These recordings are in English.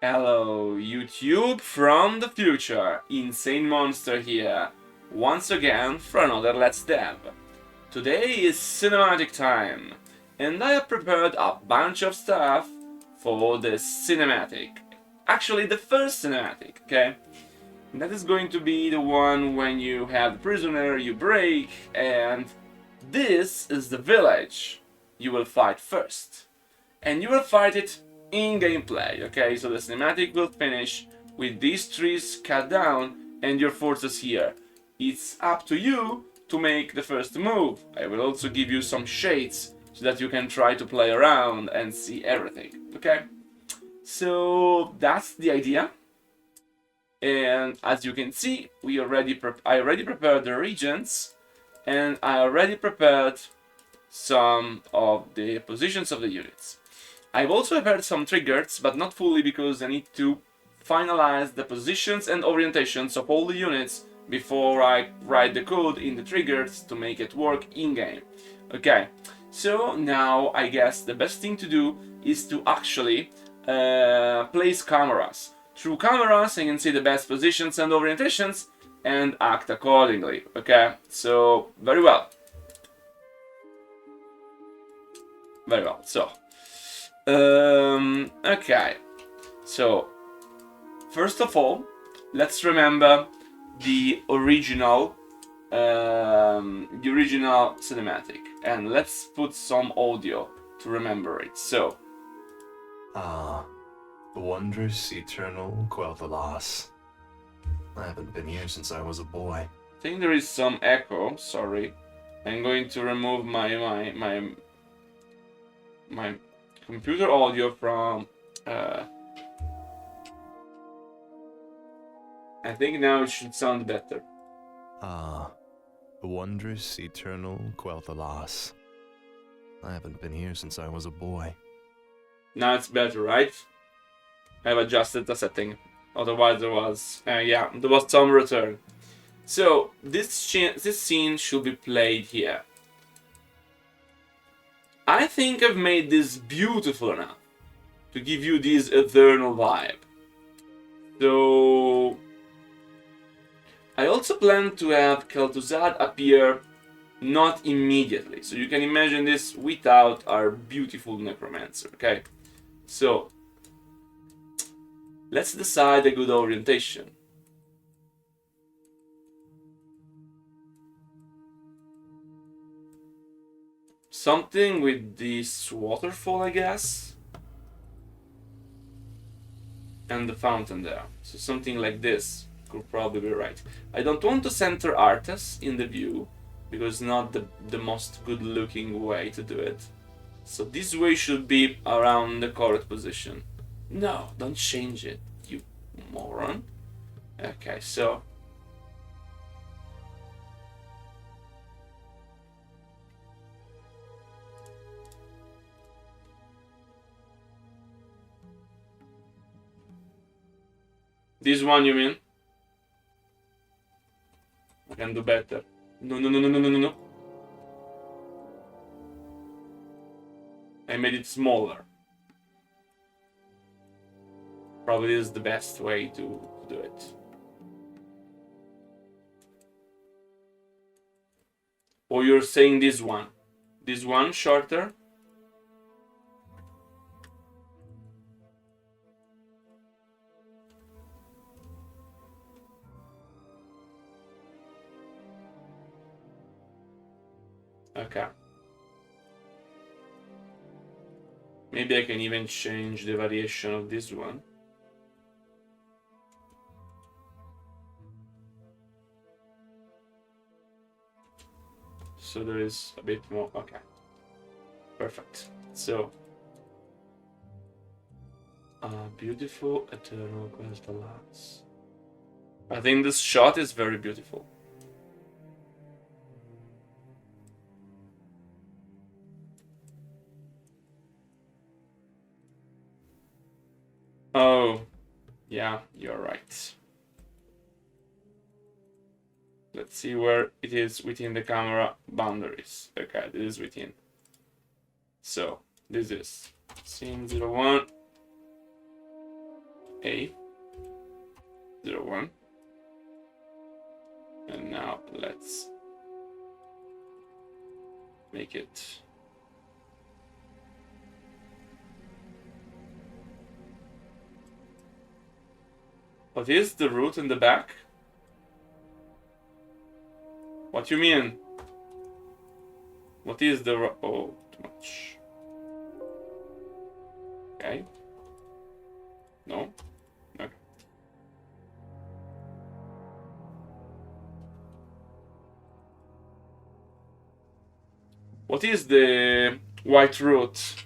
Hello, YouTube from the future. Insane Monster here, once again for another Let's Dev. Today is cinematic time, and I have prepared a bunch of stuff for the cinematic. Actually, the first cinematic, okay? That is going to be the one when you have the prisoner, you break, and this is the village you will fight first. And you will fight it in gameplay, okay? So the cinematic will finish with these trees cut down and your forces here. It's up to you to make the first move. I will also give you some shades so that you can try to play around and see everything, okay? So that's the idea. And as you can see, I already prepared the regions, and I already prepared some of the positions of the units. I've also prepared some triggers, but not fully because I need to finalize the positions and orientations of all the units before I write the code in the triggers to make it work in-game. Okay, so now I guess the best thing to do is to actually place cameras. Through cameras I can see the best positions and orientations and act accordingly. Okay, so very well. So okay, so first of all, let's remember the original cinematic, and let's put some audio to remember it. So, the wondrous eternal quell the loss. I haven't been here since I was a boy. I think there is some echo. Sorry, I'm going to remove my computer audio from. I think now it should sound better. The wondrous eternal quell the loss. I haven't been here since I was a boy. Now it's better, right? I've adjusted the setting. Otherwise there was some return. So this scene should be played here. I think I've made this beautiful enough to give you this eternal vibe. So I also plan to have Kel'Thuzad appear not immediately. So you can imagine this without our beautiful necromancer, okay? So let's decide a good orientation. Something with this waterfall, I guess. And the fountain there. So something like this could probably be right. I don't want to center Arthas in the view, because it's not the most good looking way to do it. So this way should be around the correct position. No, don't change it, you moron. Okay, so this one, you mean? I can do better. No. I made it smaller. Probably is the best way to do it. Or you're saying this one? This one shorter? Okay. Maybe I can even change the variation of this one. So there is a bit more. Okay. Perfect. So, beautiful eternal constellations. I think this shot is very beautiful. Oh, yeah, you're right. Let's see where it is within the camera boundaries. Okay, this is within. So, this is scene 01. A 0 1. And now let's make it what is the root in the back? What you mean? What is the oh, too much. Okay. No? Okay. What is the white root?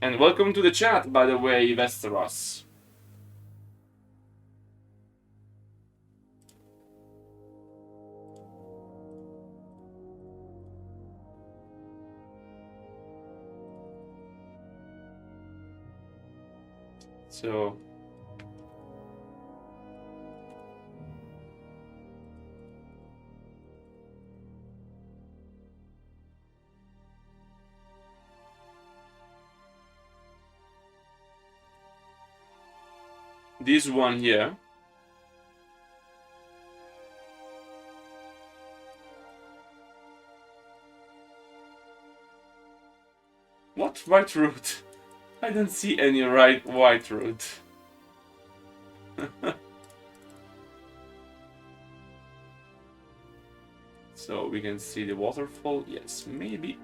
And welcome to the chat, by the way, Westeros. So this one here. What white root? I don't see any white root. So we can see the waterfall. Yes, maybe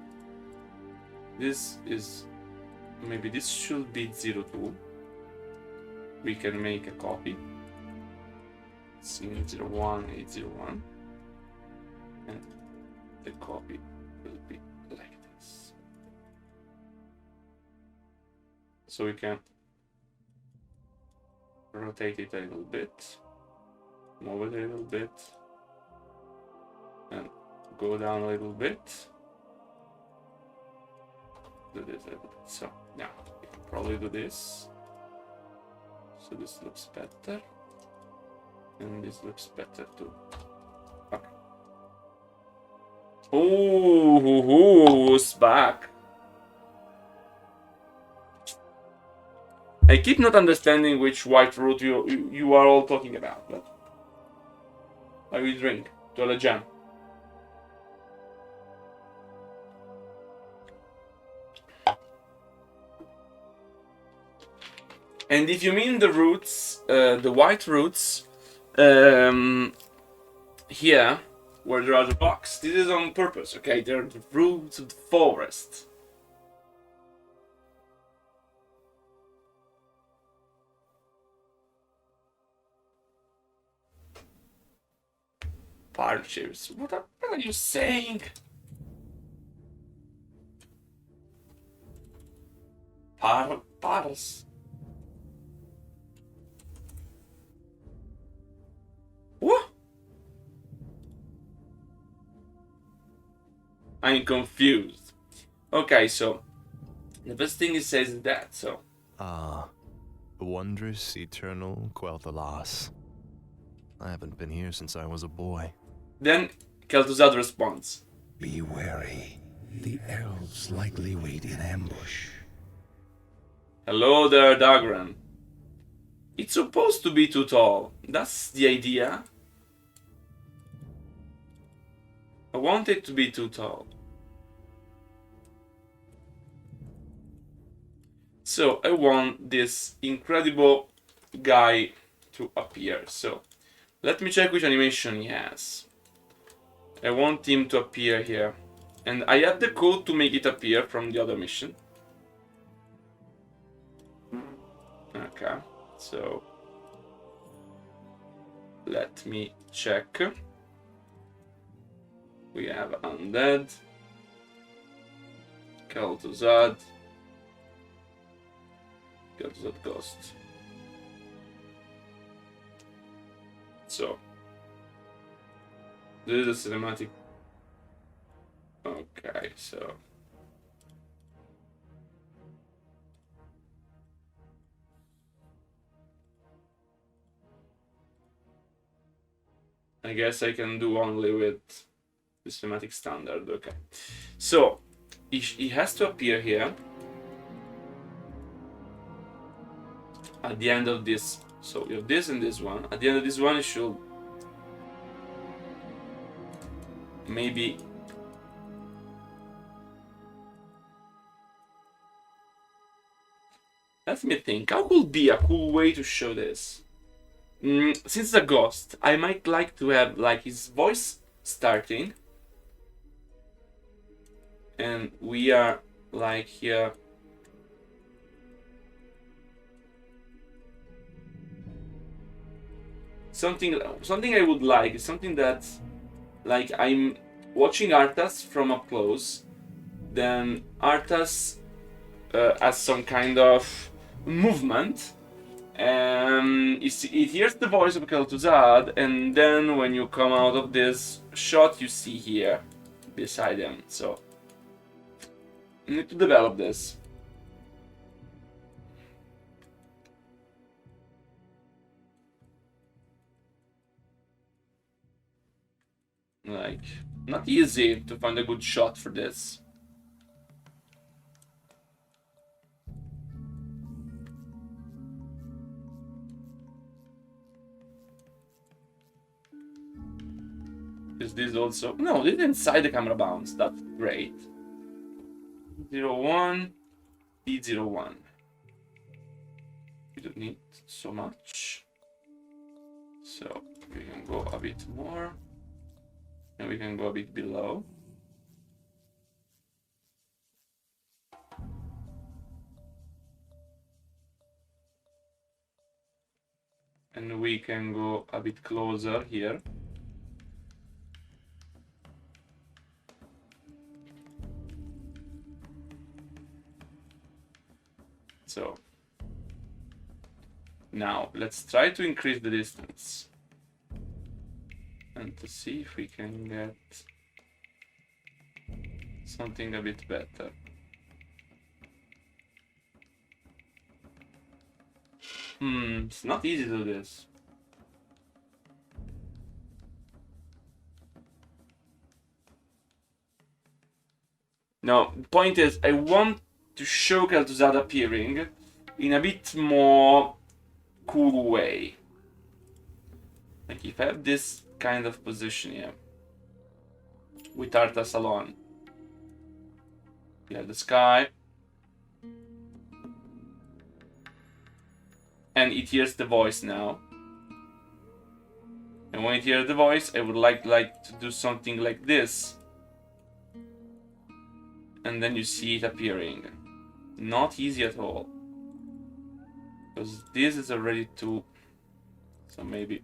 this is. Maybe this should be 02. We can make a copy. Scene 01, 801. And the copy will be like this. So we can rotate it a little bit, move it a little bit, and go down a little bit. Do this a little bit. So now we can probably do this. So this looks better, and this looks better too. Okay. Oh, who's back? I keep not understanding which white root you are all talking about, but I will drink to la jam. And if you mean the roots, the white roots, here, where there are the box, this is on purpose, okay? They're the roots of the forest. Partnerships. What are you saying? Paras. What? I'm confused. Okay, so the best thing it says is that, so. Ah, wondrous eternal Quel'Thalas. I haven't been here since I was a boy. Then Kel'Thuzad responds. Be wary. The elves likely wait in ambush. Hello there, Dagran. It's supposed to be too tall. That's the idea. I want it to be too tall. So I want this incredible guy to appear. So let me check which animation he has. I want him to appear here. And I have the code to make it appear from the other mission. Okay, so let me check. We have undead, Kel'Thuzad, Ghost. So this is a cinematic. Okay, so I guess I can do only with the cinematic standard. Okay, so he has to appear here at the end of this So you have this and this one. At the end of this one, you should maybe let me think. How could be a cool way to show this? Since it's a ghost, I might like to have like his voice starting, and we are like here. Something I would like is something that like I'm watching Arthas from up close, then Arthas has some kind of movement, and it hears the voice of Kel'Thuzad, and then when you come out of this shot, you see here beside him. So I need to develop this. Like, not easy to find a good shot for this. Is this also? No, this is inside the camera bounce. That's great. 0-1, B01. We don't need so much. So we can go a bit more. And we can go a bit below. And we can go a bit closer here. So now let's try to increase the distance and to see if we can get something a bit better. It's not easy to do this. No, the point is, I want to show Kel'Thuzad appearing in a bit more cool way. Like if I have this kind of position here with Arthas alone. You have the sky. And it hears the voice now. And when it hears the voice, I would like to do something like this. And then you see it appearing. Not easy at all. Because this is already too... So maybe...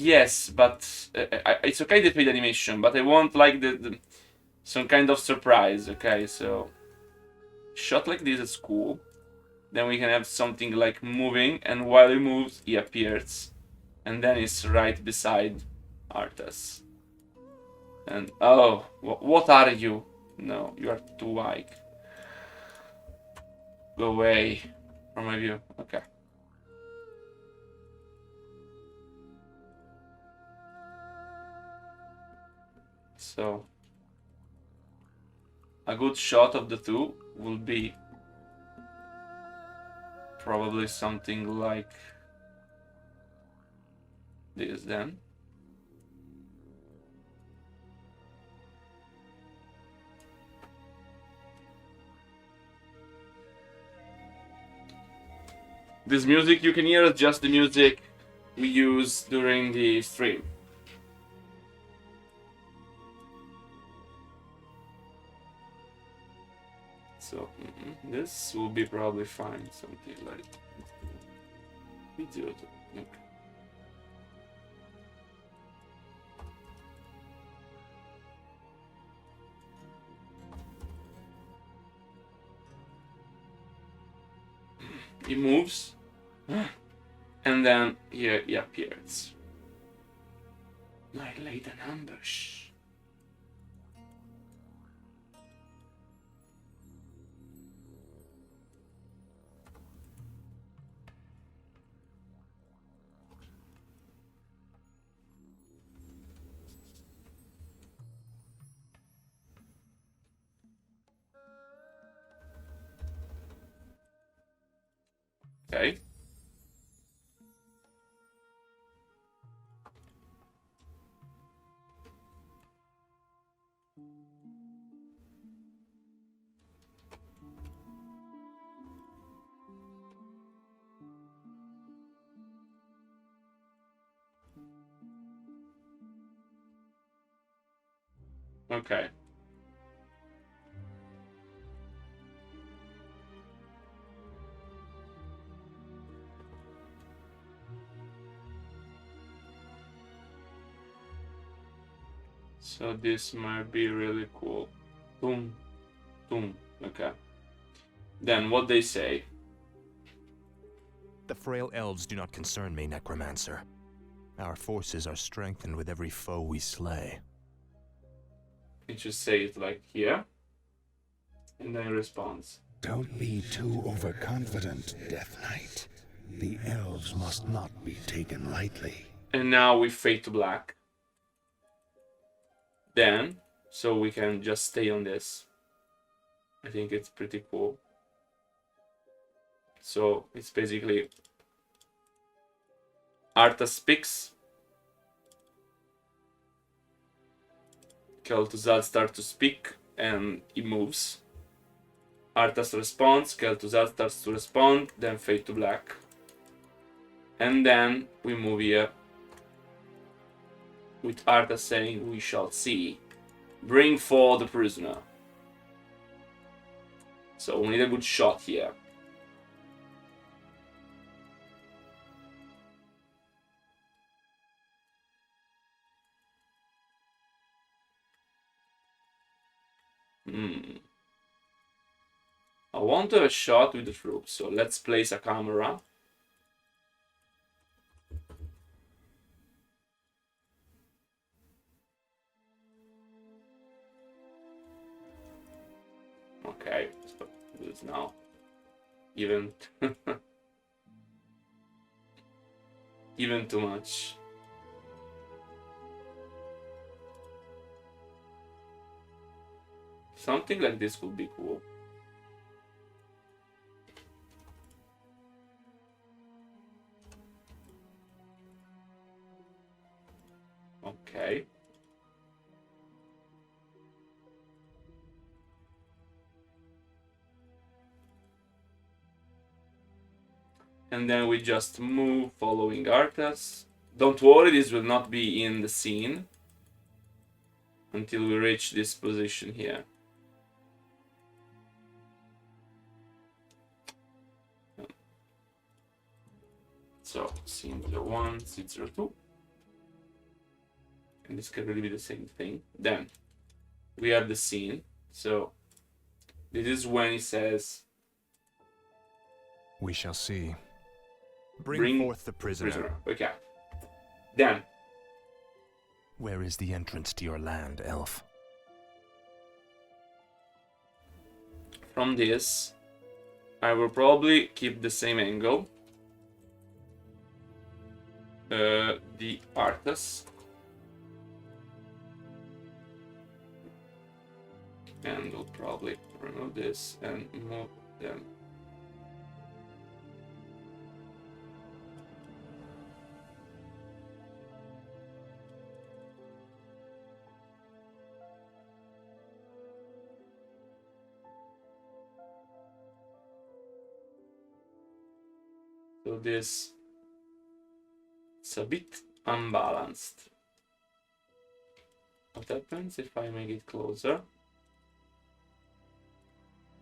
Yes, but it's okay to play the animation, but I want like some kind of surprise. Okay, so shot like this is cool. Then we can have something like moving, and while he moves, he appears, and then he's right beside Arthas. And oh, what are you? No, you are too like. Go away from my view. Okay. So, a good shot of the two will be probably something like this then. This music you can hear is just the music we use during the stream. So this will be probably fine, something like video. Okay. He moves, and then here he appears. I laid an ambush. Okay. Okay. So this might be really cool. Boom, boom. Okay. Then what they say? The frail elves do not concern me, Necromancer. Our forces are strengthened with every foe we slay. You just say it like here, and then responds. Don't be too overconfident, Death Knight. The elves must not be taken lightly. And now we fade to black. Then, so we can just stay on this. I think it's pretty cool. So it's basically Arthas speaks. Kel'Thuzad starts to speak and he moves. Arthas responds, Kel'Thuzad starts to respond, then fade to black. And then we move here with Arthas saying, "We shall see. Bring forth the prisoner." So we need a good shot here. I want to have a shot with the troops, so let's place a camera. Okay, so this now. Even even too much. Something like this would be cool. Okay. And then we just move following Arthas. Don't worry, this will not be in the scene until we reach this position here. So, scene 01, scene 02. And this can really be the same thing. Then, we have the scene. So, this is when he says, We shall see. Bring forth the prisoner. Okay. Then, Where is the entrance to your land, elf? from this, I will probably keep the same angle. The Arthas. And we'll probably remove this and move them. So this is a bit unbalanced. What happens if I make it closer?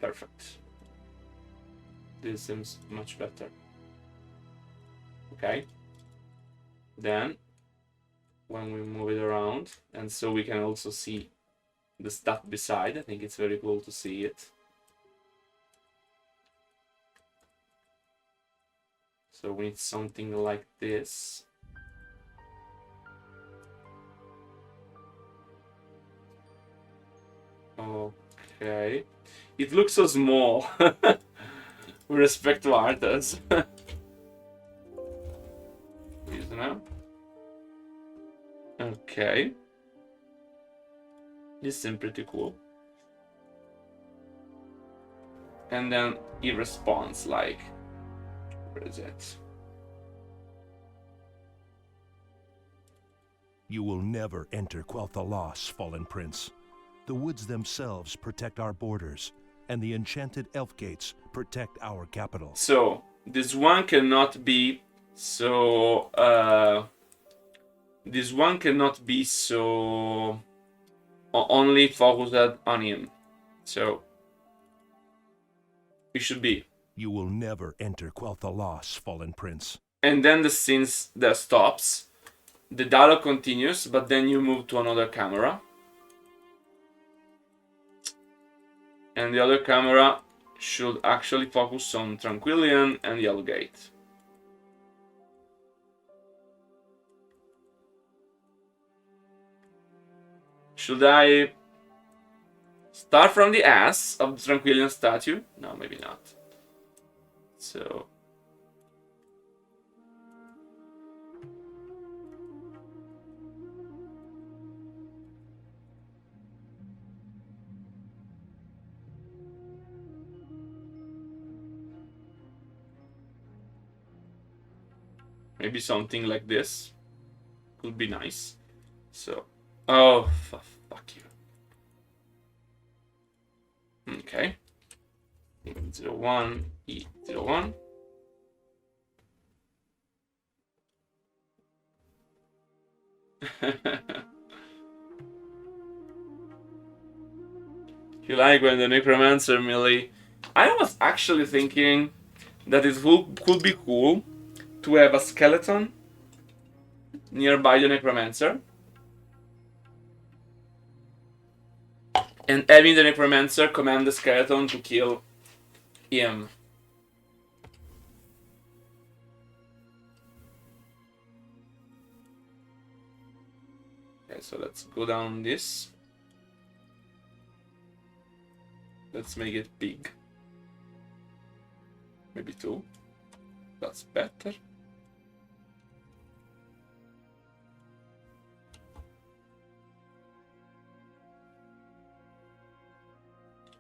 Perfect. This seems much better. Okay. Then, when we move it around, and so we can also see the stuff beside, I think it's very cool to see it. So we need something like this. Okay. It looks so small with respect to Arthas. Now. Okay. This seems pretty cool. And then he responds like, Where is it? You will never enter Quel'Thalas, Fallen Prince. The woods themselves protect our borders, and the enchanted elf gates protect our capital. So, this one cannot be so... this one cannot be so... only focused on him. So, it should be. You will never enter Quel'Thalas, Fallen Prince. And then the scene there stops. The dialogue continues, but then you move to another camera. And the other camera should actually focus on Tranquillian and Yellow Gate. Should I start from the ass of the Tranquillian statue? No, maybe not. So... maybe something like this could be nice. So, oh, fuck you. Okay. 01, E01. You like when the Necromancer melee? I was actually thinking that it could be cool to have a skeleton nearby the Necromancer, and having the Necromancer command the skeleton to kill him. Okay, so let's go down this. Let's make it big. Maybe 2. That's better.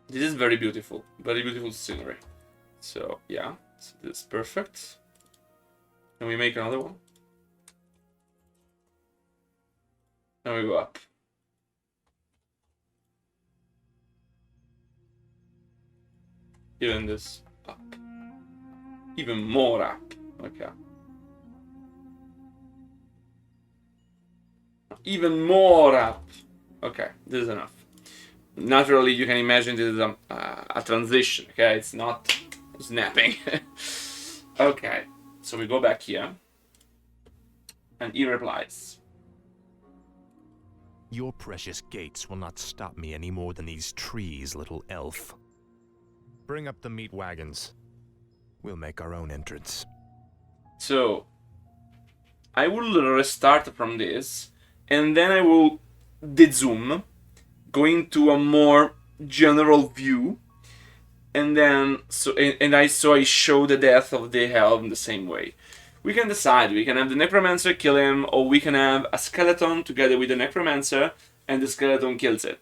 This is very beautiful scenery. So yeah, so this is perfect. Can we make another one? And we go up. Even this up. Even more up. Okay. Even more up. Okay, this is enough. Naturally, you can imagine this is a transition, okay? It's not snapping. Okay, so we go back here. And he replies. Your precious gates will not stop me any more than these trees, little elf. Bring up the meat wagons. We'll make our own entrance. So, I will restart from this, and then I will dezoom, going to a more general view, and then I show the death of the elf the same way. We can decide. We can have the Necromancer kill him, or we can have a skeleton together with the Necromancer, and the skeleton kills it.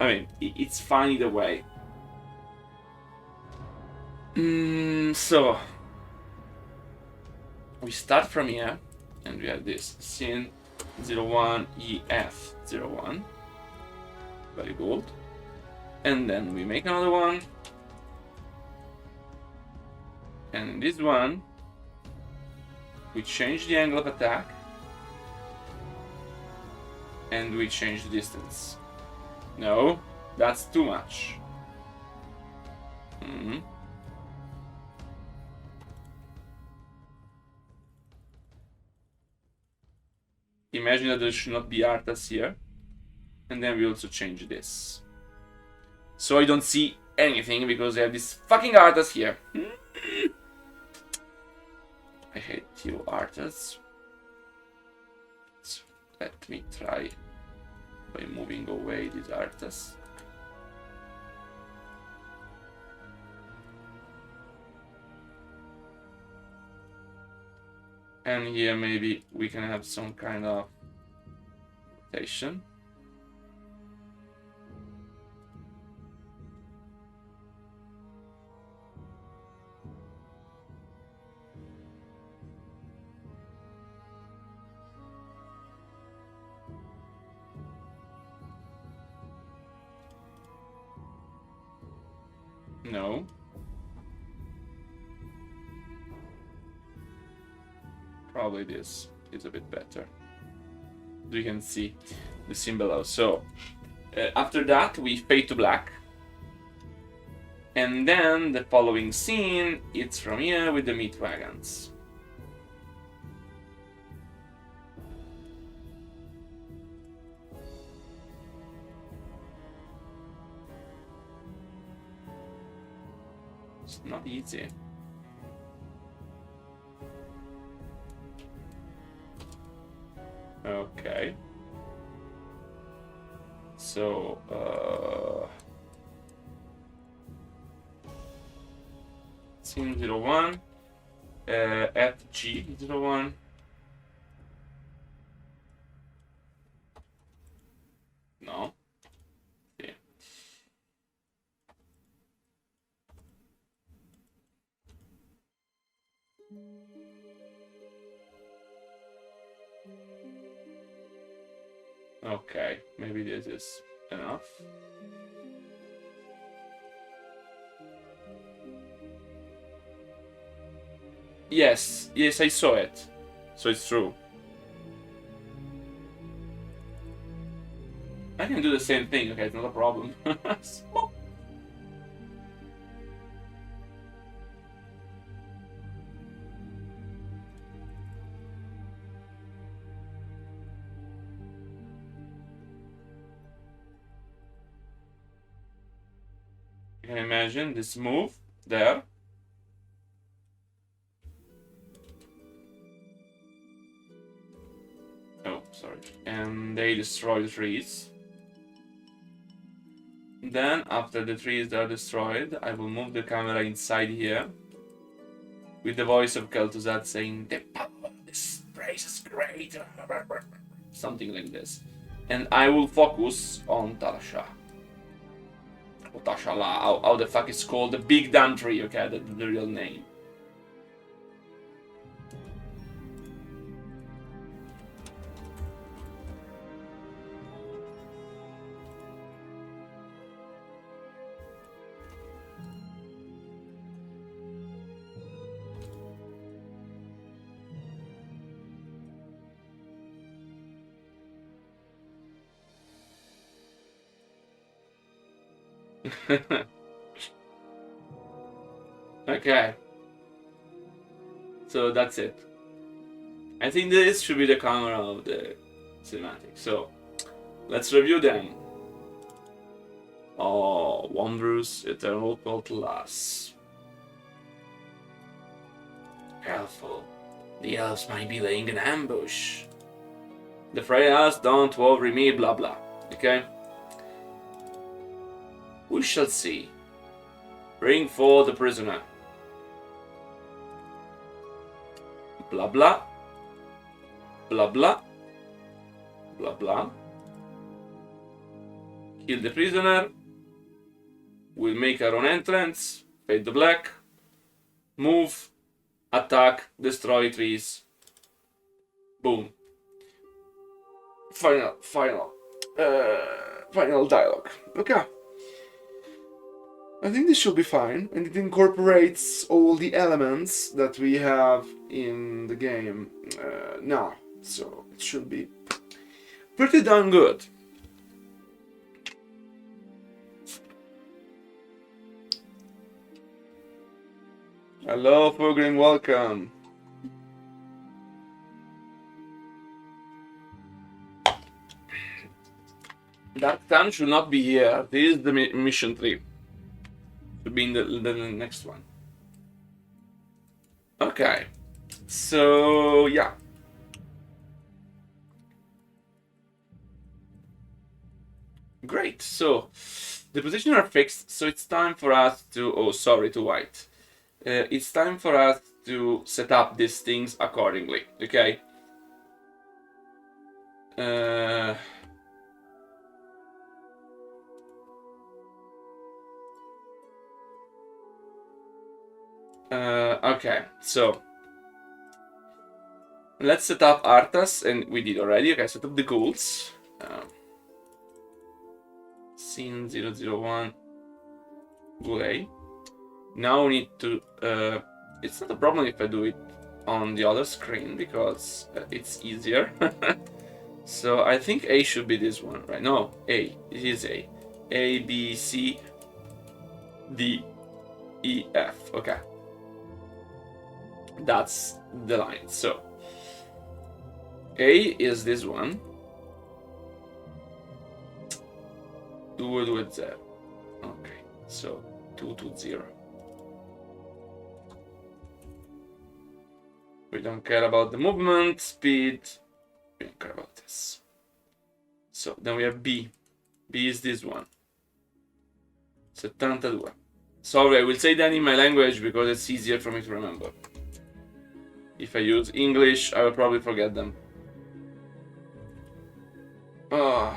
I mean, it's fine either way. So we start from here, and we have this scene 01EF01. Very good. And then we make another one. And this one, we change the angle of attack. And we change the distance. No, that's too much. Imagine that there should not be Arthas here. And then we also change this. So I don't see anything because I have this fucking Arthas here. I hate you, Arthas. So let me try by moving away these Arthas. And here maybe we can have some kind of rotation. No. Probably this is a bit better. We can see the scene below. So, after that, we fade to black. And then the following scene, it's from here with the meat wagons. It's not easy. Okay. So, scene 01, at G01. No. Yeah. Okay, maybe this is enough. Yes, yes, I saw it. So it's true. I can do the same thing, okay, it's not a problem. You can imagine this move there. Oh, sorry. And they destroy the trees. Then, after the trees are destroyed, I will move the camera inside here. With the voice of Kel'Thuzad saying, "The power of this place is great." Something like this. And I will focus on Tarasha. Or Tashala, how the fuck it's called? The big damn tree, okay, that's the real name. Okay. So that's it. I think this should be the camera of the cinematic. So let's review them. Oh, wondrous eternal call to us. Careful. The elves might be laying an ambush. The Freyas don't worry me, blah blah. Okay? We shall see. Bring forth the prisoner. Blah blah. Blah blah. Blah blah. Kill the prisoner. We'll make our own entrance. Fade to black. Move. Attack. Destroy trees. Boom. Final dialogue. Okay. I think this should be fine, and it incorporates all the elements that we have in the game now, so it should be pretty darn good. Hello, Fulgrim, welcome. That time should not be here. This is the mission 3. To be in the next one. Okay. So, yeah. Great. So, the positions are fixed. So, it's time for us to... Oh, sorry, to white. It's time for us to set up these things accordingly. Okay? Okay, so let's set up Arthas, and we did already. Okay, set up the ghouls. Scene 001, Ghoul A. Now we need to... it's not a problem if I do it on the other screen, because it's easier. So I think A should be this one, right? No, A. It is A. A, B, C, D, E, F. Okay. That's the line. So A is this one. 2, 2, 0. Okay, so 2, 2, 0. We don't care about the movement, speed. We don't care about this. So then we have B. B is this one. 72. Sorry, I will say that in my language because it's easier for me to remember. If I use English, I will probably forget them. Oh.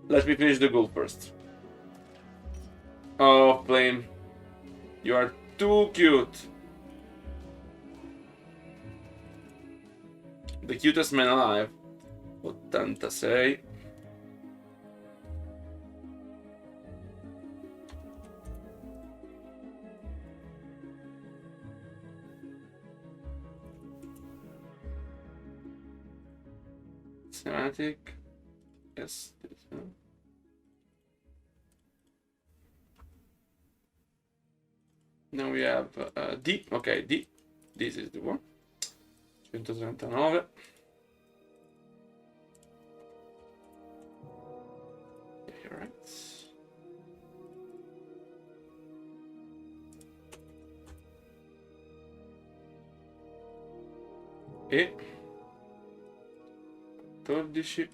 Let me finish the goal first. Oh, Flame. You are too cute. The cutest man alive. 86. Cinematic. Yes. Now we have D. Okay, D. This is the one. 139. Yeah, you're right. E 14.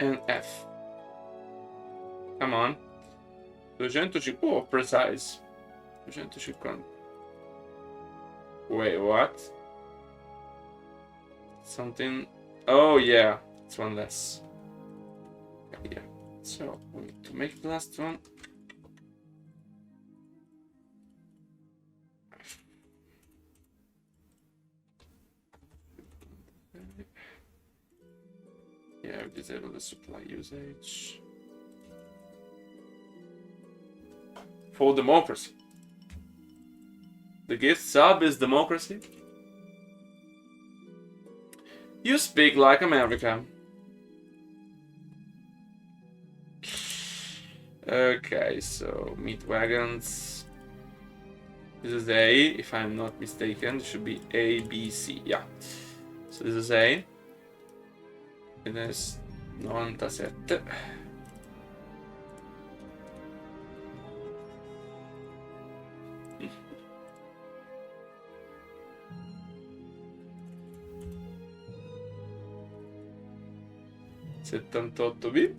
And F. Come on. 250. Oh, precise. 250. Wait, what? Something. Oh, yeah. It's one less. Yeah. So, we need to make the last one. Yeah, we disable the supply usage. For democracy. The gift sub is democracy. You speak like America. Okay, so meat wagons. This is A, if I'm not mistaken. It should be A, B, C. Yeah. So this is A. It is 97. Settantotto B.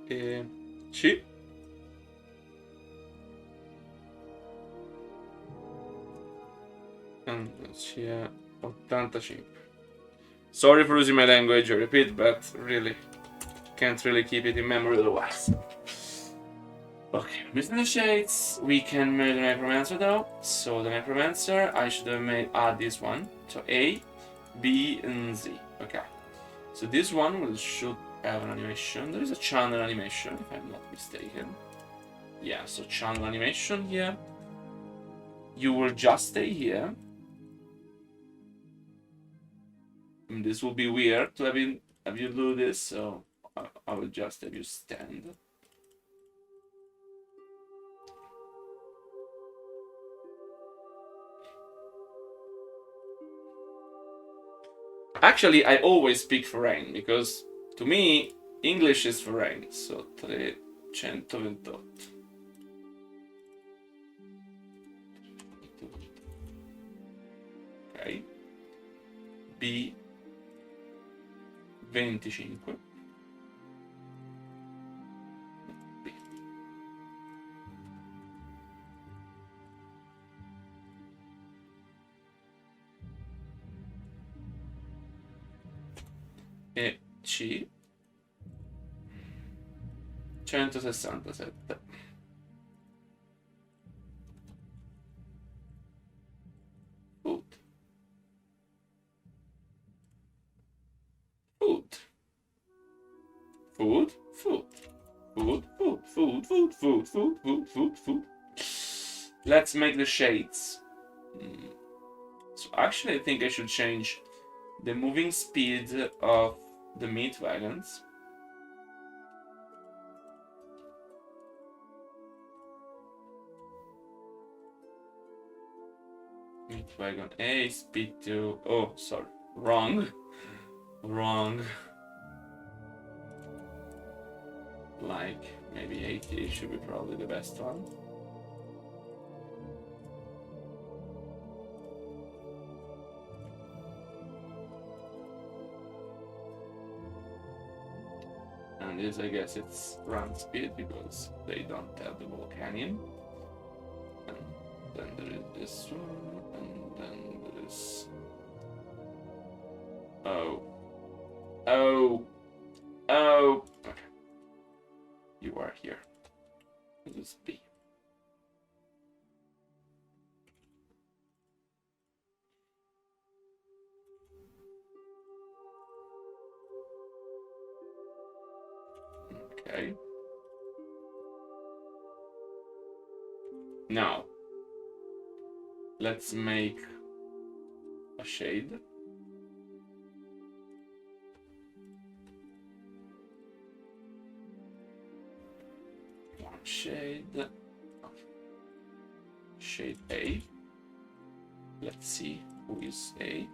E C. C è 85. Sorry for using my language, I repeat, but really can't really keep it in memory otherwise. Okay, missing the shades. We can move the necromancer though. So the necromancer, I should have made this one. So A, B, and Z. Okay. So this one should have an animation. There is a channel animation, if I'm not mistaken. Yeah, so channel animation here. You will just stay here. And this will be weird to have you do this, so I will just have you stand. Actually, I always speak foreign, because to me, English is foreign. So 328. Ok. B 25. B. C 167. Food. Food. Food. Food. Food. Food. Food. Food. Food. Food. Food. Food. Food. Let's make the shades. So actually, I think I should change the moving speed of the meat wagons. Meat wagon A, speed 2. Oh, sorry. Wrong. Wrong. Like, maybe 80 should be probably the best one. And this, I guess, it's run speed because they don't have the volcanium. And then there is this one, and then there is. Oh. Oh. Oh. Okay. You are here. This is B. Okay. Now, let's make a shade. One shade. Shade A. Let's see who is A.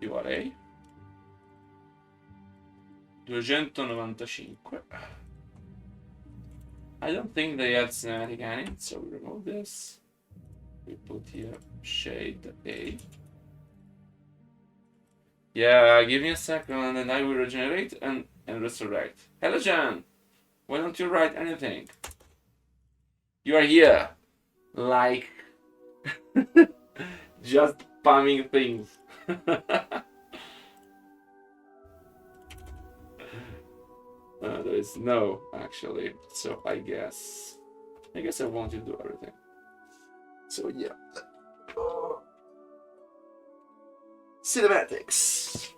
You are A. 295. I don't think they have cinematic anime, so we remove this. We put here shade A. Yeah, give me a second and I will regenerate and resurrect. Hello, Jan! Why don't you write anything? You are here! Like... just spamming things. There is no, actually. So I guess I want you to do everything. So yeah. Cinematics.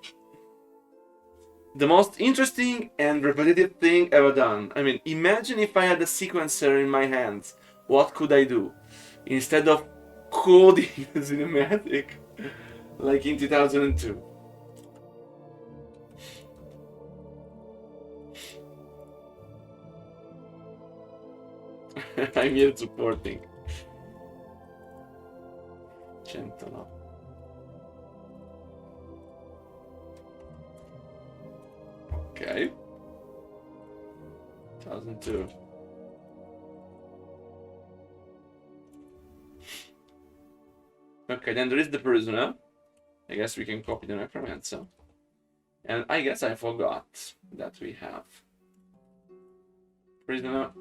The most interesting and repetitive thing ever done. I mean, imagine if I had a sequencer in my hands. What could I do? Instead of coding the cinematic, like in 2002. I'm here supporting. 109. Okay. 2002. Okay, then there is the prisoner. I guess we can copy the necromancer. And I guess I forgot that we have prisoner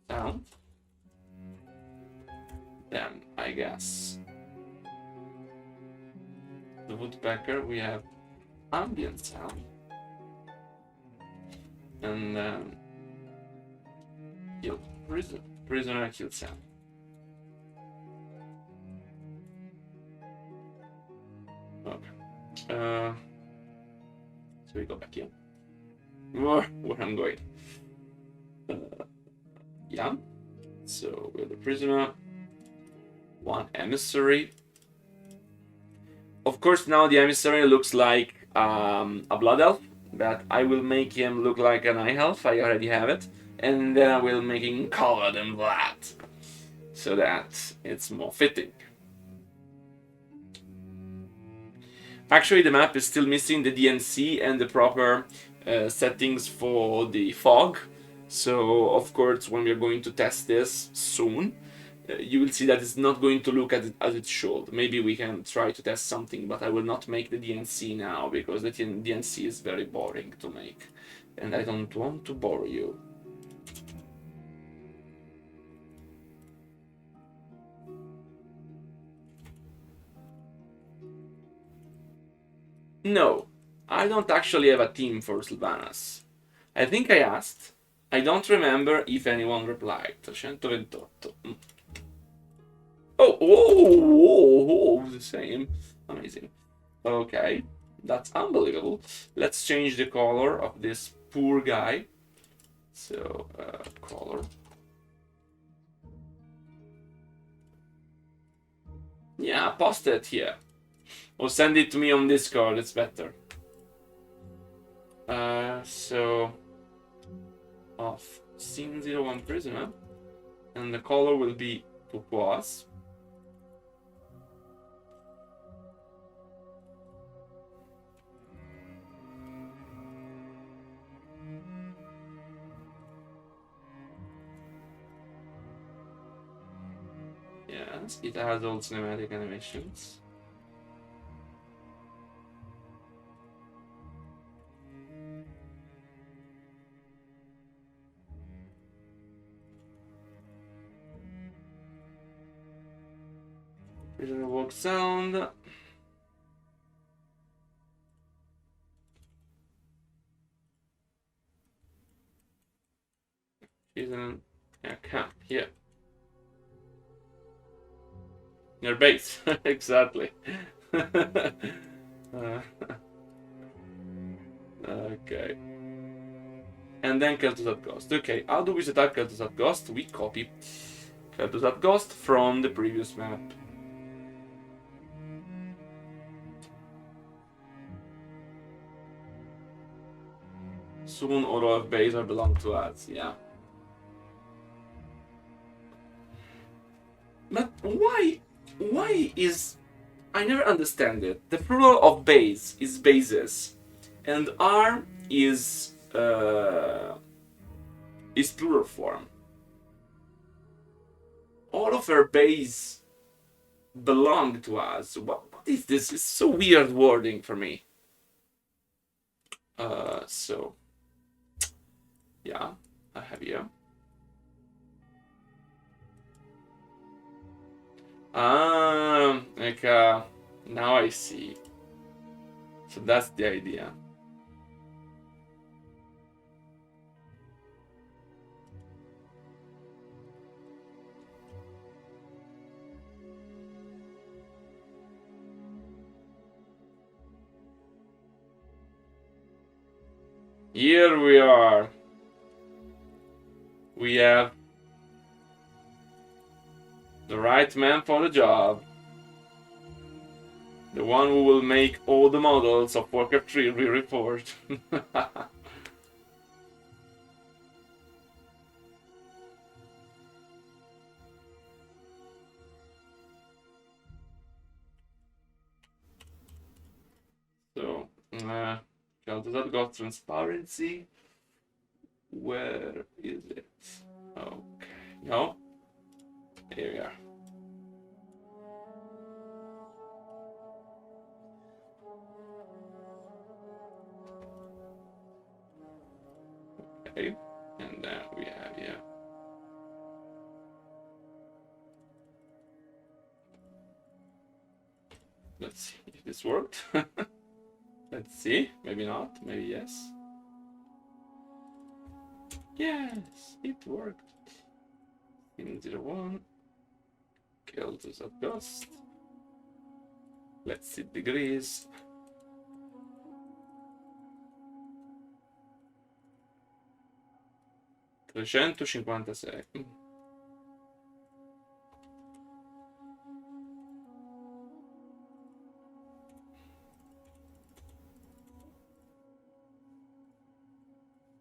sound. Then I guess the woodpecker, we have ambient sound. And then kill prisoner kill sound. Okay. So we go back here. Where I'm going. Yeah. So we're the prisoner. One emissary. Of course, now the emissary looks like a blood elf, but I will make him look like an eye elf. I already have it, and then I will make him covered in blood, so that it's more fitting. Actually, the map is still missing the DNC and the proper settings for the fog. So, of course, when we're going to test this soon, you will see that it's not going to look as it should. Maybe we can try to test something, but I will not make the DNC now, because the DNC is very boring to make. And I don't want to bore you. No, I don't actually have a team for Sylvanas. I think I asked. I don't remember if anyone replied. 328. Oh, the same. Amazing. Okay, that's unbelievable. Let's change the color of this poor guy. So, color. Yeah, post it here. Or send it to me on Discord, it's better. So, of Scene 01 Prisoner. And the color will be turquoise. Yes, it has all cinematic animations. Prisoner walk sound. She's in a camp here. Your base, exactly. Okay. And then Kel'Thuzad Ghost. Okay, how do we set up Kel'Thuzad Ghost? We copy Kel'Thuzad Ghost from the previous map. Soon all of base will belong to us, yeah. But why is... I never understand it. The plural of base is bases, and arm is plural form. All of our base belong to us. What is this? It's so weird wording for me. So yeah, I have here. Like now I see. So that's the idea. Here we are. We have the right man for the job. The one who will make all the models of Warcraft 3 Re-Reforged. So, Kel'Thuzad got transparency. Where is it? Okay, no. Here we are. Okay, and then we have here. Let's see if this worked. Let's see. Maybe not. Maybe yes. Yes, it worked. In 01. Kel'Thuzad Ghost. Let's see degrees. $356.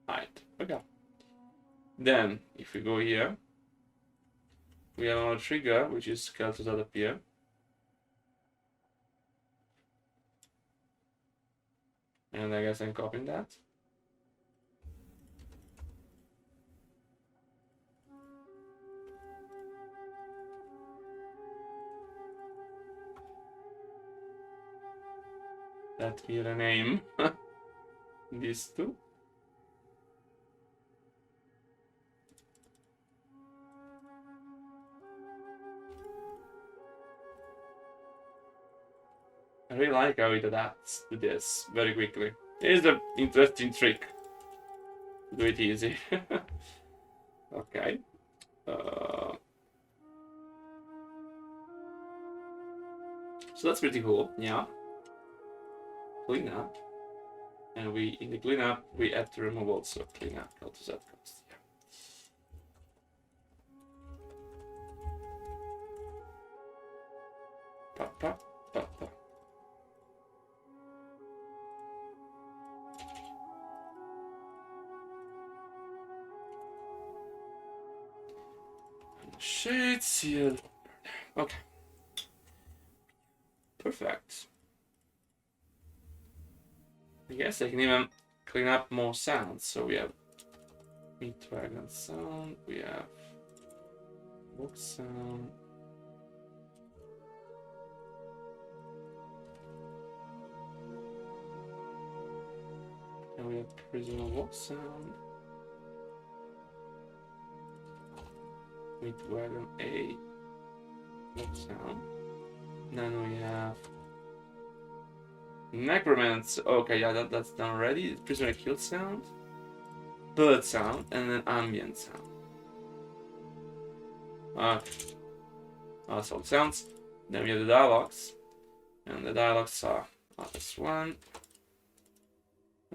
Right, okay. Then, if we go here, we have another trigger, which is Kel'Thuzad appear. And I guess I'm copying that. That we rename these two. I really like how it adapts to this very quickly. It is an interesting trick. Do it easy. Okay. So that's pretty cool, yeah. Clean up. And in the cleanup, we have to remove also cleanup. How does that cost? Yeah. Pa, pa, pa, pa. Shade seal. Okay. Perfect. I guess I can even clean up more sounds. So we have meat wagon sound, we have book sound. And we have prisoner walk sound. Meat wagon A walk sound. Then we have necromancer. Okay, yeah, that's done already. Prisoner kill sound, bird sound, and then ambient sound. That's all the sounds. Then we have the dialogues, and the dialogues are artist 1,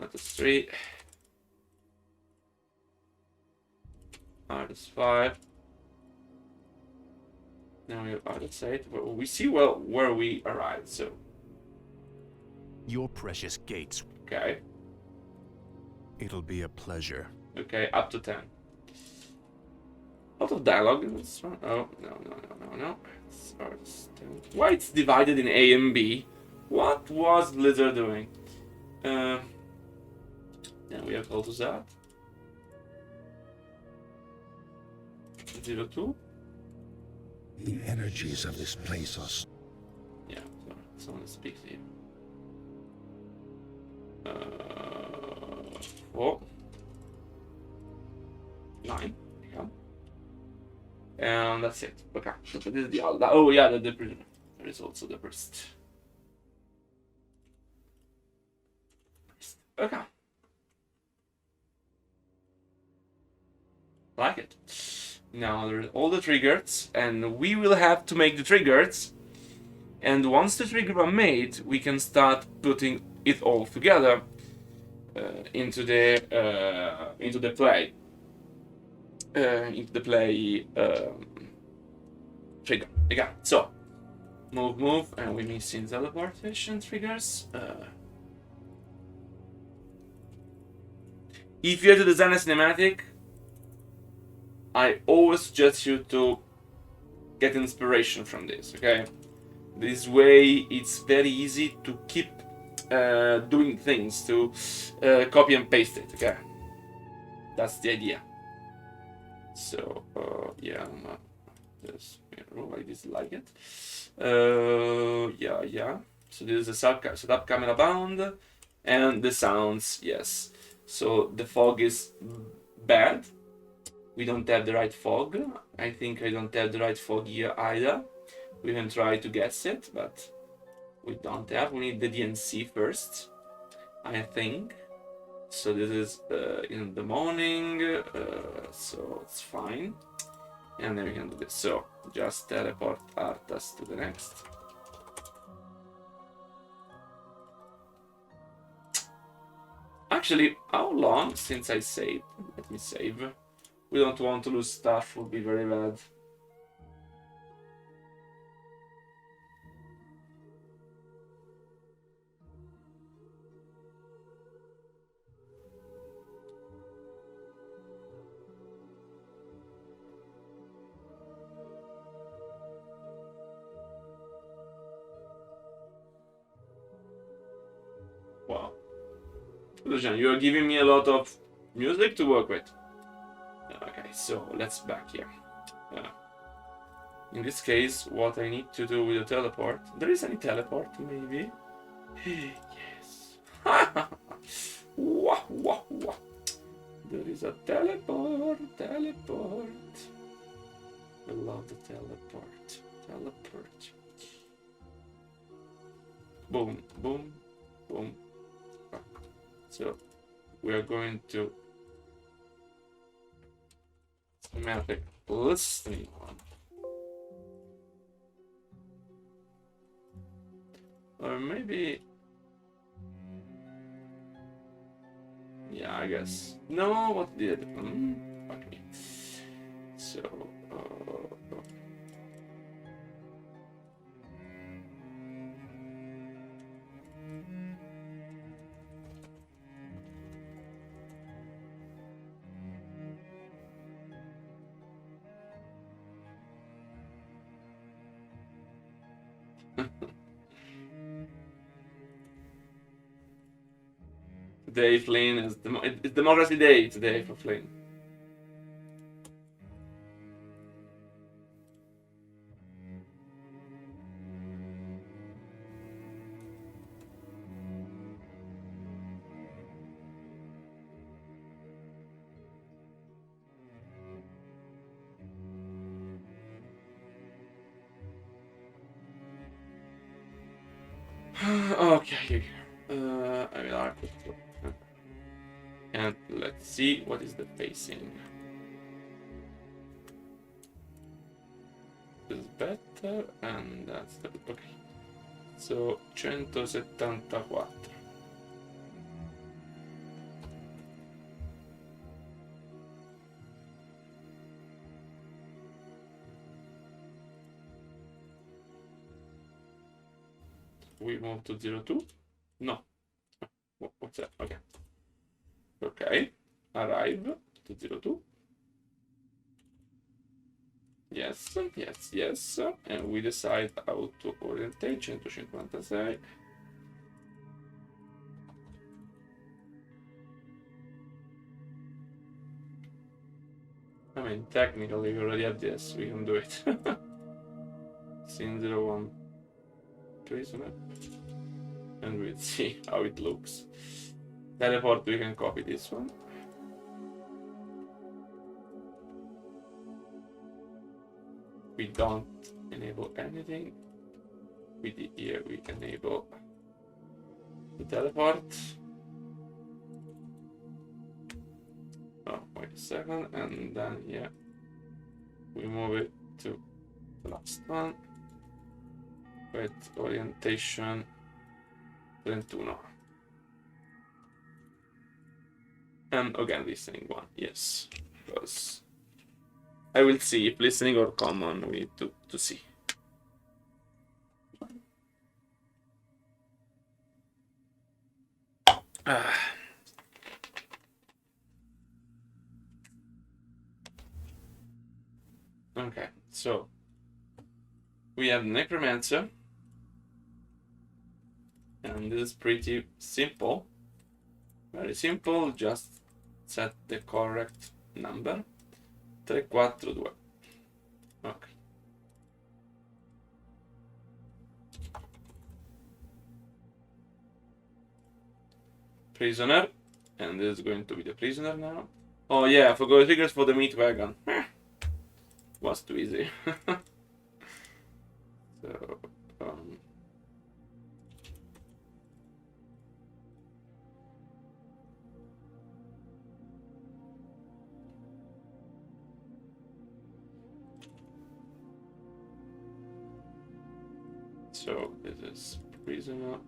artist 3, artist 5. Then we have artist 8. We see well where we arrived. So Your precious gates. okay. It'll be a pleasure. Okay, up to 10. A lot of dialogue in this one. Oh, no. It's artist 10. Why it's divided in A and B? What was Blizzard doing? Then we have Altuzat. 02. The energies of this place are Yeah, sorry. Someone speaks here. 4. 9. Yeah. And that's it. Okay. So this is the other. Oh yeah, the prisoner. There is also the priest. Okay. Like it. Now there's all the triggers, and we will have to make the triggers. And once the triggers are made, we can start putting it all together into the play. Into the play trigger. Again. So move, and we're missing teleportation triggers. If you have to design a cinematic, I always suggest you to get inspiration from this, okay? This way it's very easy to keep doing things, to copy and paste it, okay? That's the idea. So, yeah, just roll like this, like it. Yeah. So this is the setup camera bound, and the sounds, yes. So the fog is bad. We don't have the right fog. I think I don't have the right fog here either. We can try to guess it, but we don't have. We need the DNC first, I think. So this is in the morning, so it's fine. And then we can do this. So just teleport Arthas to the next. Actually, how long since I saved? Let me save. We don't want to lose stuff, would be very bad. Wow. Lucian, you are giving me a lot of music to work with. Okay, so let's back here. In this case, what I need to do with the teleport... There is any teleport, maybe? Yes. Wah. There is a teleport. I love the teleport. boom, boom, boom. So we are going to make a listening one. Or maybe... Yeah, I guess. No, what did... Fuck me. So... Today, Flynn is it's Democracy Day today for Flynn. Okay, I will arc it. And let's see what is the facing. This is better, and that's the okay. So 174. We move to 02? No. What's that? Okay. Okay. Arrive to 02. Yes, yes, yes. And we decide how to orientate 156. I mean, technically, we already have this. We can do it. Scene 01. Prisoner. And we'll see how it looks. Teleport, we can copy this one. We don't enable anything. With the here we enable the teleport. Oh, wait a second, and then here we move it to the last one with orientation 21. And again listening one, yes, because I will see if listening or common we need to see. Okay, so we have Necromancer, and this is pretty simple. Very simple, just set the correct number. 342. Okay. Prisoner, and this is going to be the prisoner now. Oh yeah, I forgot triggers for the meat wagon. Was too easy. So, so this is prisoner.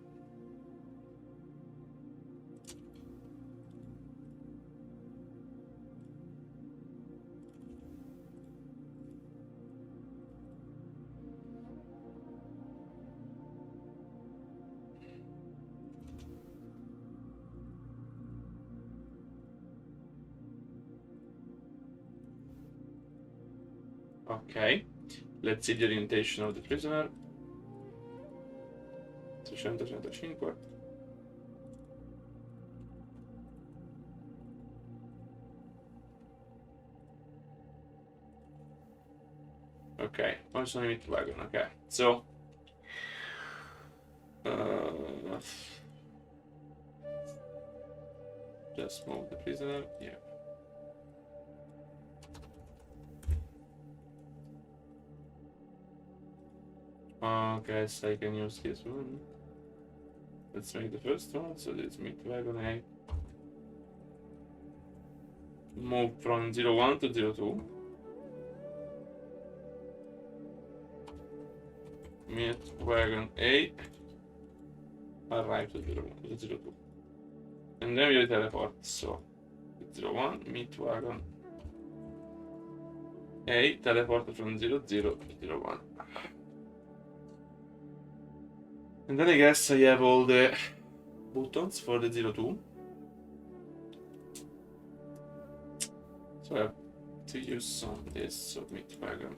Okay, let's see the orientation of the prisoner. 335. Okay, also limit wagon. Okay, so just move the prisoner. Yeah. Okay, so I can use this one. Let's make the first one. So let's make wagon A. Move from 01 to 02. Meet wagon A. Arrive to 01 to 02. And then we teleport. So 01, meet wagon A, teleport from 00 to 01. And then I guess I have all the buttons for the 02. So I have to use some of this, so meet wagon.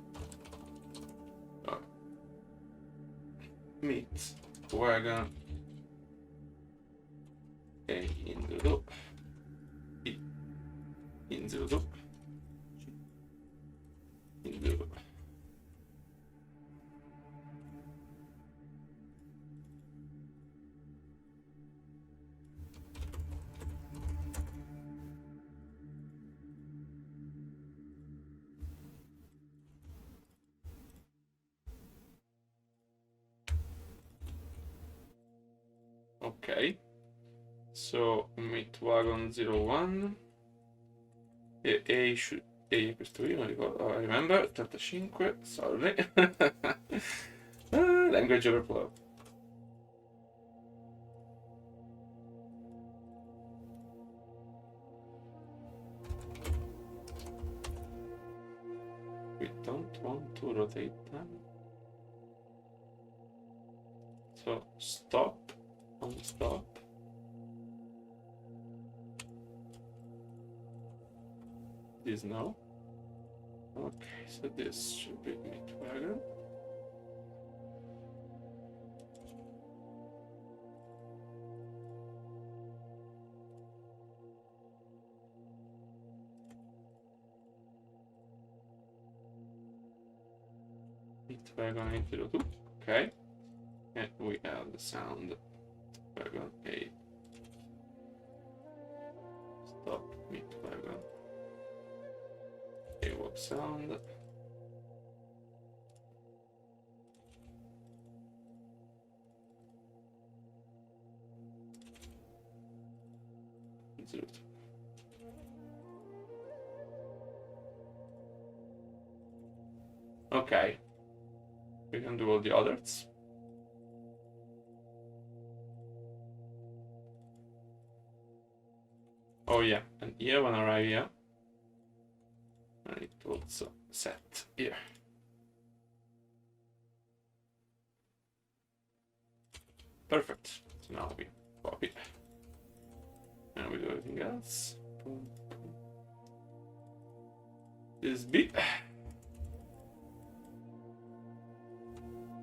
Meet wagon A in the loop. E in the loop. In the loop. Ok, so meet wagon 01 e A should... E questo qui non ricordo, oh, I remember, 35, sorry. Language overflow. We don't want to rotate them. So stop, unstop. This no. Okay, so this should be meat wagon. Meat wagon 802. Okay. And we have the sound wagon 8. Stop meat wagon. A-walk sound. Okay. We can do all the others. Oh yeah, and here when I arrive here, I need to also set here. Perfect. So now we copy. And we do everything else. Boom, boom. This B.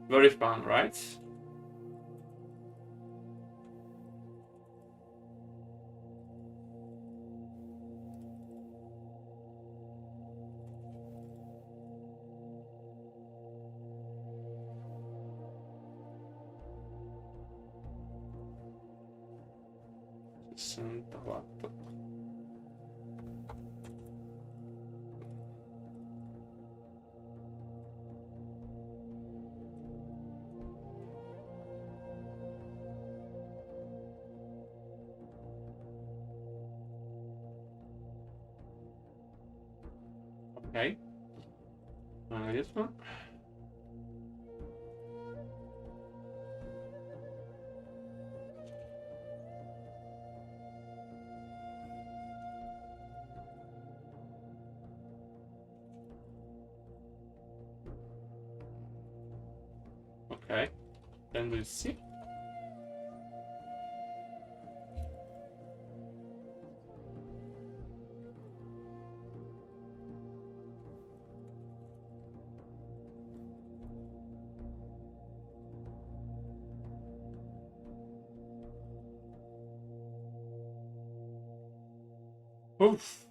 Very fun, right? Santa Okay. This one. Okay. Then we'll see. Oof.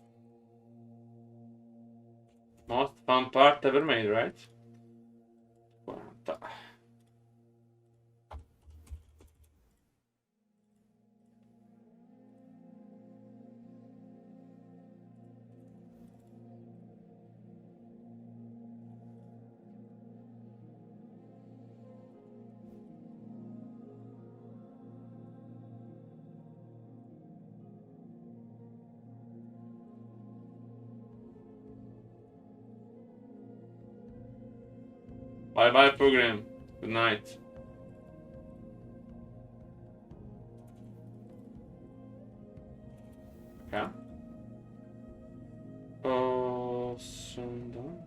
Most fun part ever made, right? 40. Bye bye, program. Good night. Okay. Oh, sundown.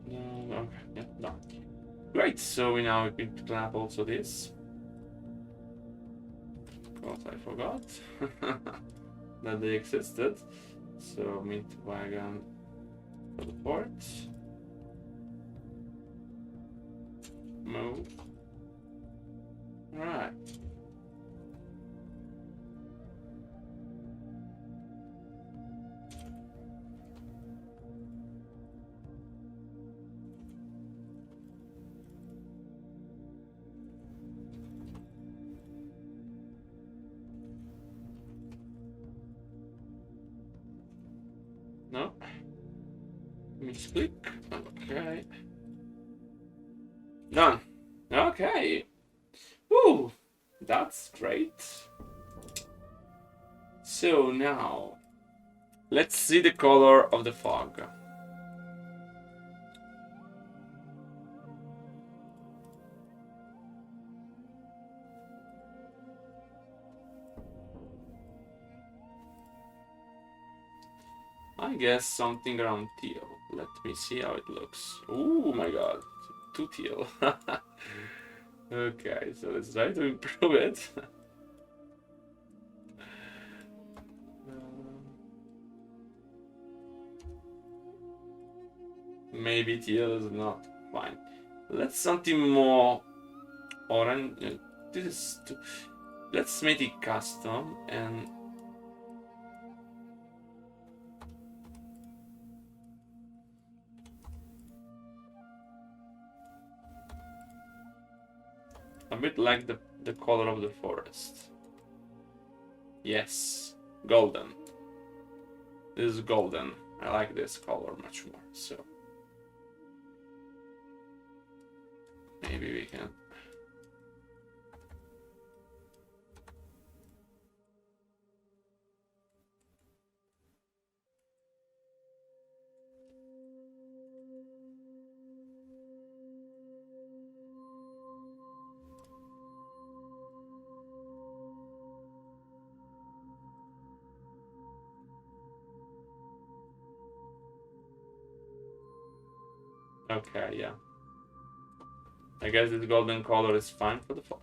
No, okay, yeah, no. Great, so we now can clean up also this. Of course, I forgot that they existed. So, meat wagon for the port. Move. Alright. No. Misclick. Okay. Done. Okay. Ooh, that's great. So now, let's see the color of the fog. I guess something around teal. Let me see how it looks. Oh my god, 2 teal. Okay, so let's try to improve it. Maybe teal is not fine. Let's something more orange. This is too... Let's make it custom and a bit like the color of the forest. Yes, golden. This is golden. I like this color much more. So maybe we can. Okay, yeah. I guess this golden color is fine for the fog.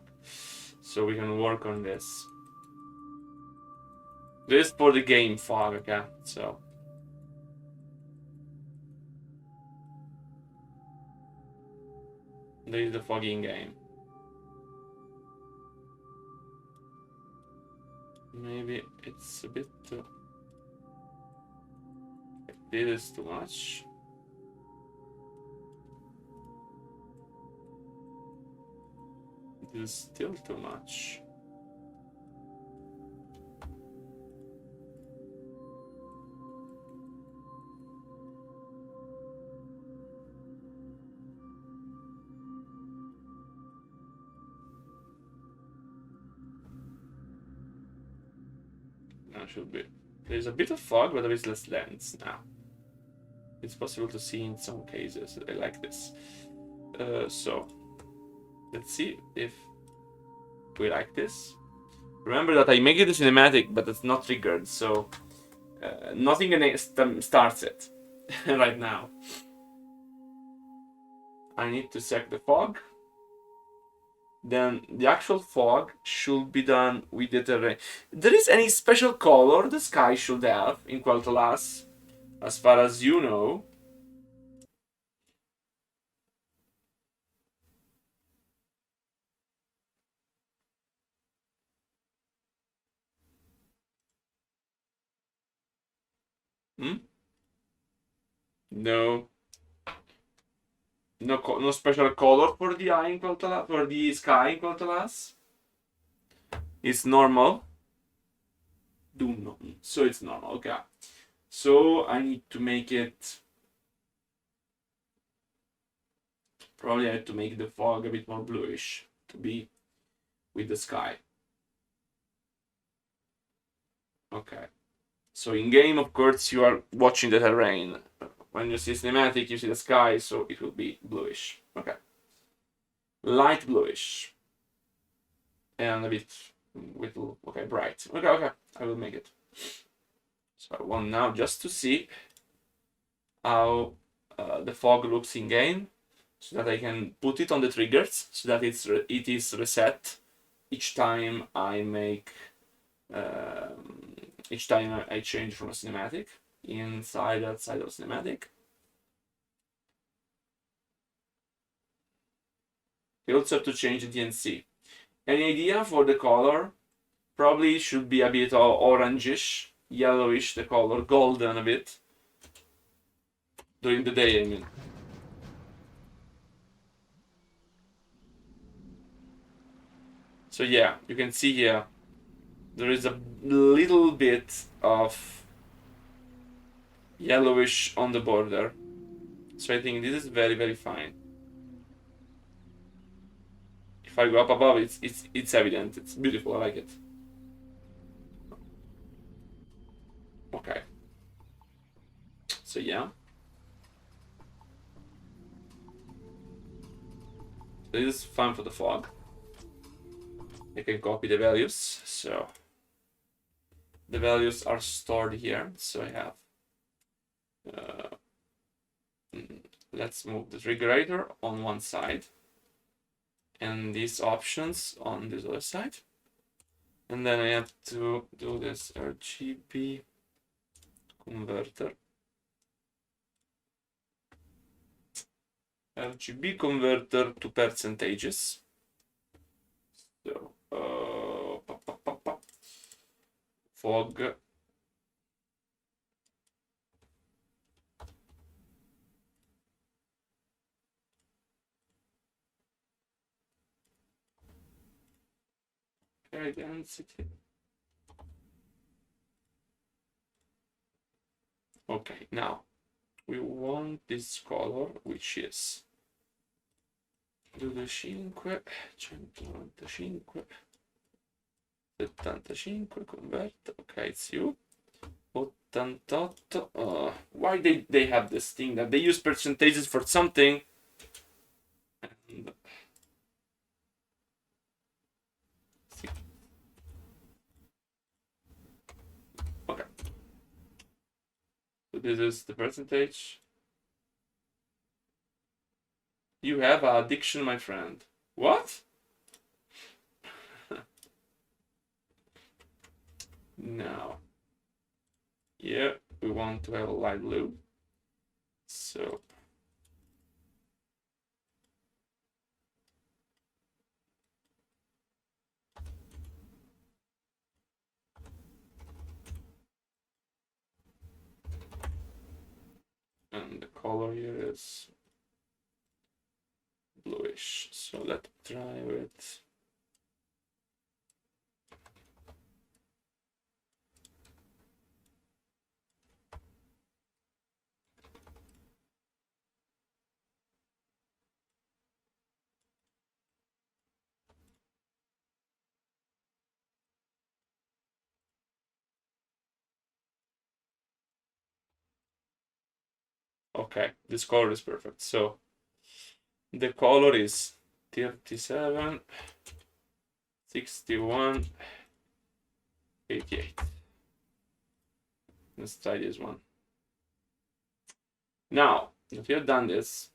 So we can work on this. This is for the game fog, okay? So. This is the foggy in game. Maybe it's a bit too... This is too much. This is still too much. Now should be. There's a bit of fog, but there is less lens now. It's possible to see in some cases. I like this. So let's see if we like this. Remember that I make it a cinematic, but it's not triggered, so nothing starts it right now. I need to set the fog. Then the actual fog should be done with the terrain. There is any special color the sky should have in Quel'Thalas, as far as you know? Hmm? No. No special color for the eye in Quel'Thalas, for the sky in Quel'Thalas. It's normal. Do not. So it's normal. Okay. So I need to make it. Probably I have to make the fog a bit more bluish to be with the sky. Okay. So in game, of course, you are watching the terrain when you see cinematic, you see the sky, so it will be bluish. Okay. Light bluish. And a bit with, okay, bright. Okay, I will make it. So I want now just to see how the fog looks in game, so that I can put it on the triggers, so that it is reset each time I make, each time I change from a cinematic, inside, outside of cinematic. You also have to change the DNC. Any idea for the color? Probably should be a bit orangish, yellowish, the color, golden a bit. During the day, I mean. So yeah, you can see here, there is a little bit of yellowish on the border. So I think this is very, very fine. If I go up above, it's evident. It's beautiful. I like it. Okay. So yeah. This is fine for the fog. I can copy the values. So the values are stored here. So I have. Let's move the triggerator on one side, and these options on this other side. And then I have to do this RGB converter. RGB converter to percentages. So, fog. Okay, density. Okay, now we want this color, which is 25, 195, 75, convert, okay, it's you. 88, why they have this thing that they use percentages for something? And okay. So this is the percentage. You have an addiction, my friend. What? Now, yeah, we want to have a light blue. So, and the color here is bluish. So let's try with okay, this color is perfect. So the color is 37, 61, 88. Let's try this one. Now, if you have done this,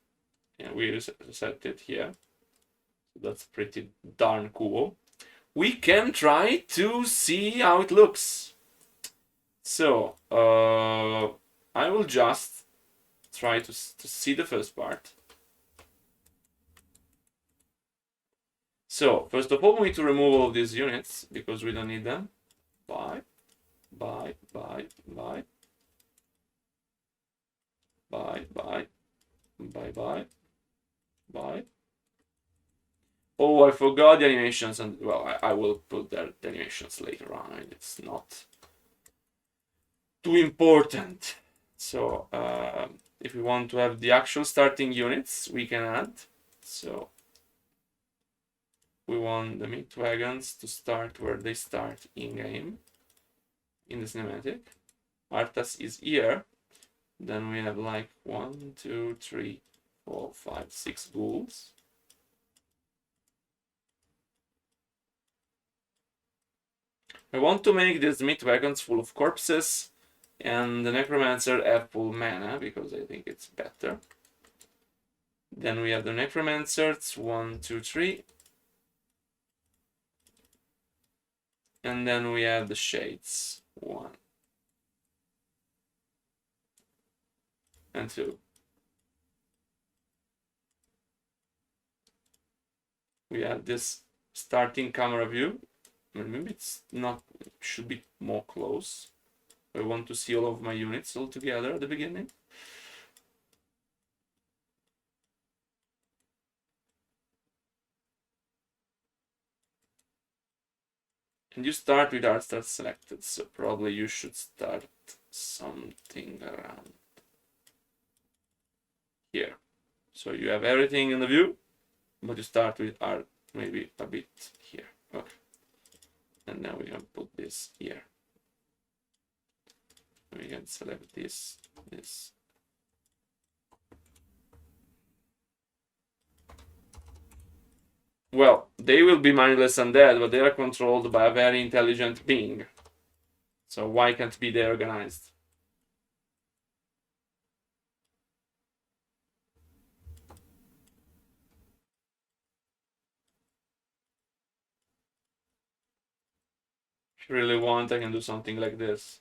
and we reset it here, so that's pretty darn cool. We can try to see how it looks. So, I will just try to see the first part. So, first of all, we need to remove all these units because we don't need them. Bye. Oh, I forgot the animations, and well, I will put the animations later on. It's not too important. So, if we want to have the actual starting units, we can add. So, we want the meat wagons to start where they start in game, in the cinematic. Arthas is here. Then we have like 1, 2, 3, 4, 5, 6 ghouls. I want to make these meat wagons full of corpses and the necromancer have full mana because I think it's better. Then we have the necromancers, 1, 2, 3. And then we have the shades, 1 and 2. We have this starting camera view. Maybe it's not, it should be more close. I want to see all of my units all together at the beginning. And you start with art start selected, so probably you should start something around here. So you have everything in the view, but you start with art maybe a bit here. Okay. And now we can put this here. We can select this. Well, they will be mindless undead, but they are controlled by a very intelligent being. So why can't be they organized? If you really want, I can do something like this.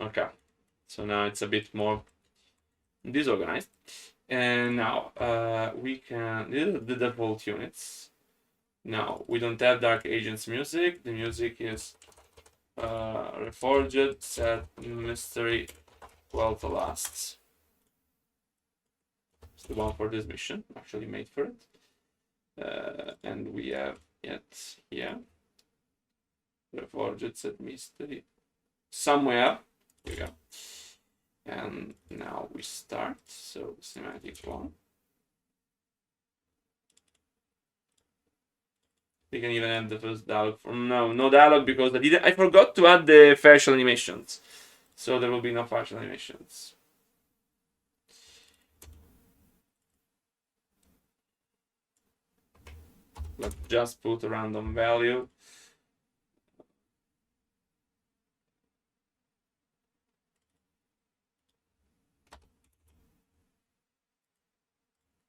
Okay, so now it's a bit more disorganized. And now we can, these are the default units. Now we don't have Dark Agents music. The music is Reforged, Set, Mystery, Well to Last. It's the one for this mission, actually made for it. And we have it here. Reforged, Set, Mystery. Somewhere. Here we go. And now we start. So cinematic 1. We can even add the first dialogue from no dialogue because I forgot to add the facial animations. So there will be no facial animations. Let's just put a random value.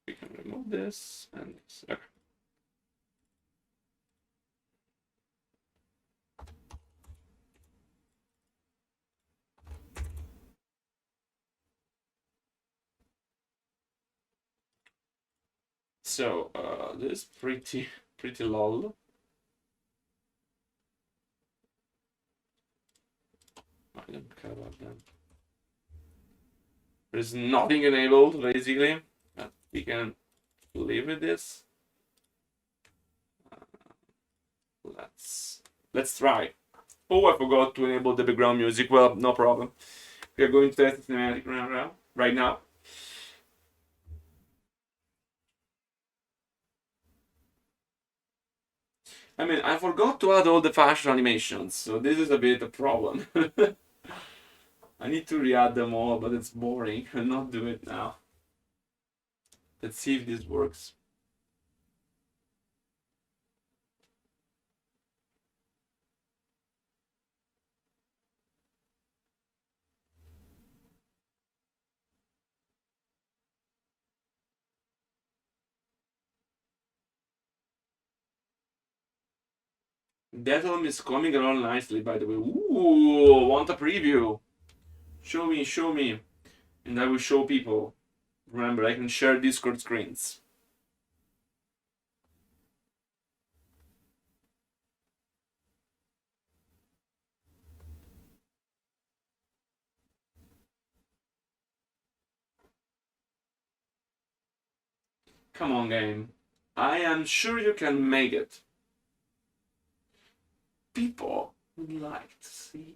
We can remove this and this. Okay. So this is pretty lol. I don't care about them. There's nothing enabled basically. But we can live with this. Let's try. Oh, I forgot to enable the background music. Well, no problem. We are going to test the cinematic right now. I mean, I forgot to add all the facial animations, so this is a bit a problem. I need to re-add them all, but it's boring. I'll not do it now. Let's see if this works. Deathhelm is coming along nicely, by the way. Ooh, want a preview? Show me. And I will show people. Remember, I can share Discord screens. Come on, game. I am sure you can make it. people would like to see.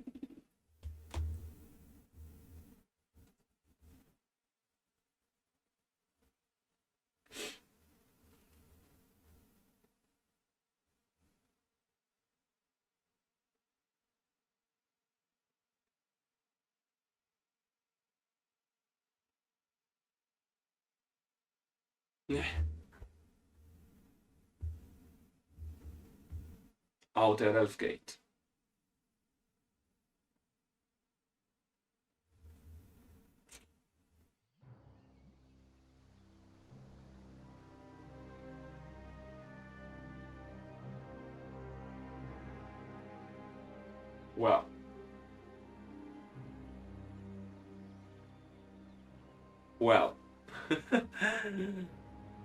Outer Elfgate. Well. Well.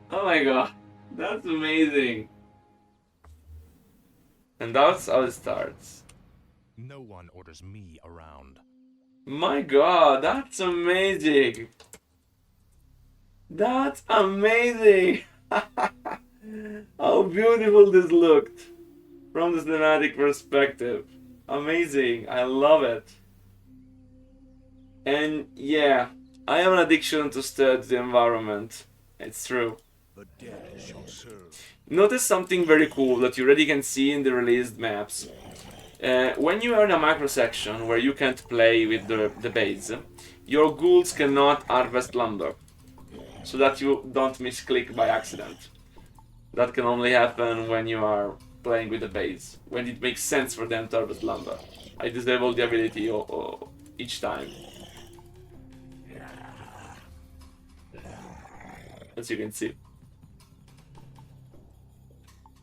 Oh my god. That's amazing. And that's how it starts. No one orders me around. My god, that's amazing. That's amazing. How beautiful this looked from the cinematic perspective. Amazing. I love it. And yeah, I have an addiction to study the environment. It's true. The dead shall serve. Notice something very cool that you already can see in the released maps. When you are in a macro section where you can't play with the base, your ghouls cannot harvest lumber, so that you don't misclick by accident. That can only happen when you are playing with the base, when it makes sense for them to harvest lumber. I disable the ability each time. As you can see.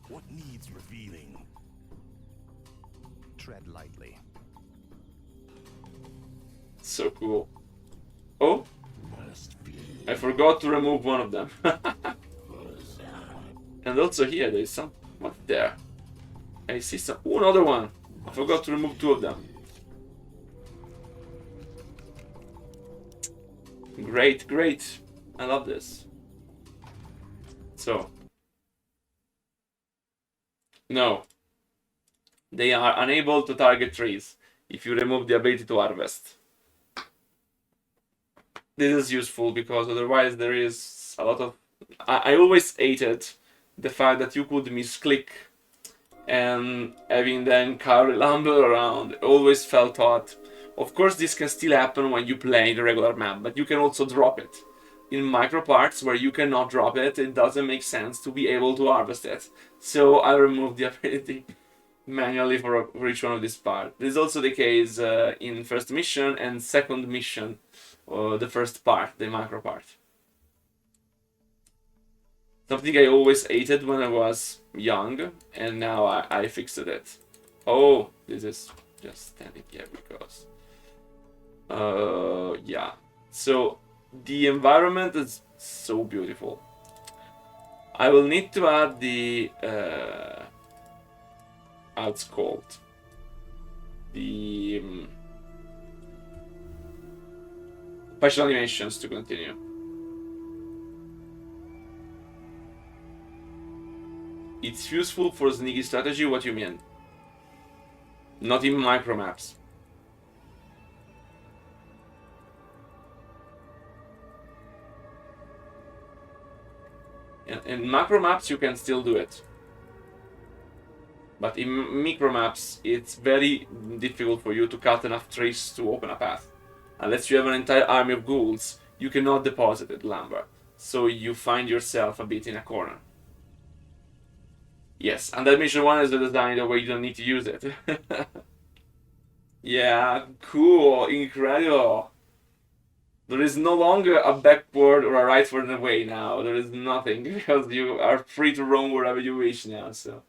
What needs revealing? Tread lightly. So cool. Oh! I forgot to remove one of them. And also here, there is some... What there? I see some... Oh, another one! I forgot to remove two of them. Great, great. I love this. So... No. They are unable to target trees if you remove the ability to harvest. This is useful because otherwise there is a lot of... I always hated the fact that you could misclick and having then carry lumber around. Always felt odd. Of course this can still happen when you play the regular map, but you can also drop it. In micro parts where you cannot drop it, it doesn't make sense to be able to harvest it. So I removed the ability manually for each one of these parts. This is also the case in first mission and second mission, the first part, the macro part. Something I always hated when I was young, and now I fixed it. Oh, this is just standing here because... yeah. So, the environment is so beautiful. I will need to add the... how it's called. The... facial animations to continue. It's useful for sneaky strategy, what you mean? Not in micro maps. In macro maps you can still do it. But in micro maps it's very difficult for you to cut enough trees to open a path. Unless you have an entire army of ghouls, you cannot deposit it lumber. So you find yourself a bit in a corner. Yes, and that mission 1 is designed the way you don't need to use it. Yeah, cool, incredible. There is no longer a backward or a rightward way now. There is nothing, because you are free to roam wherever you wish now, so.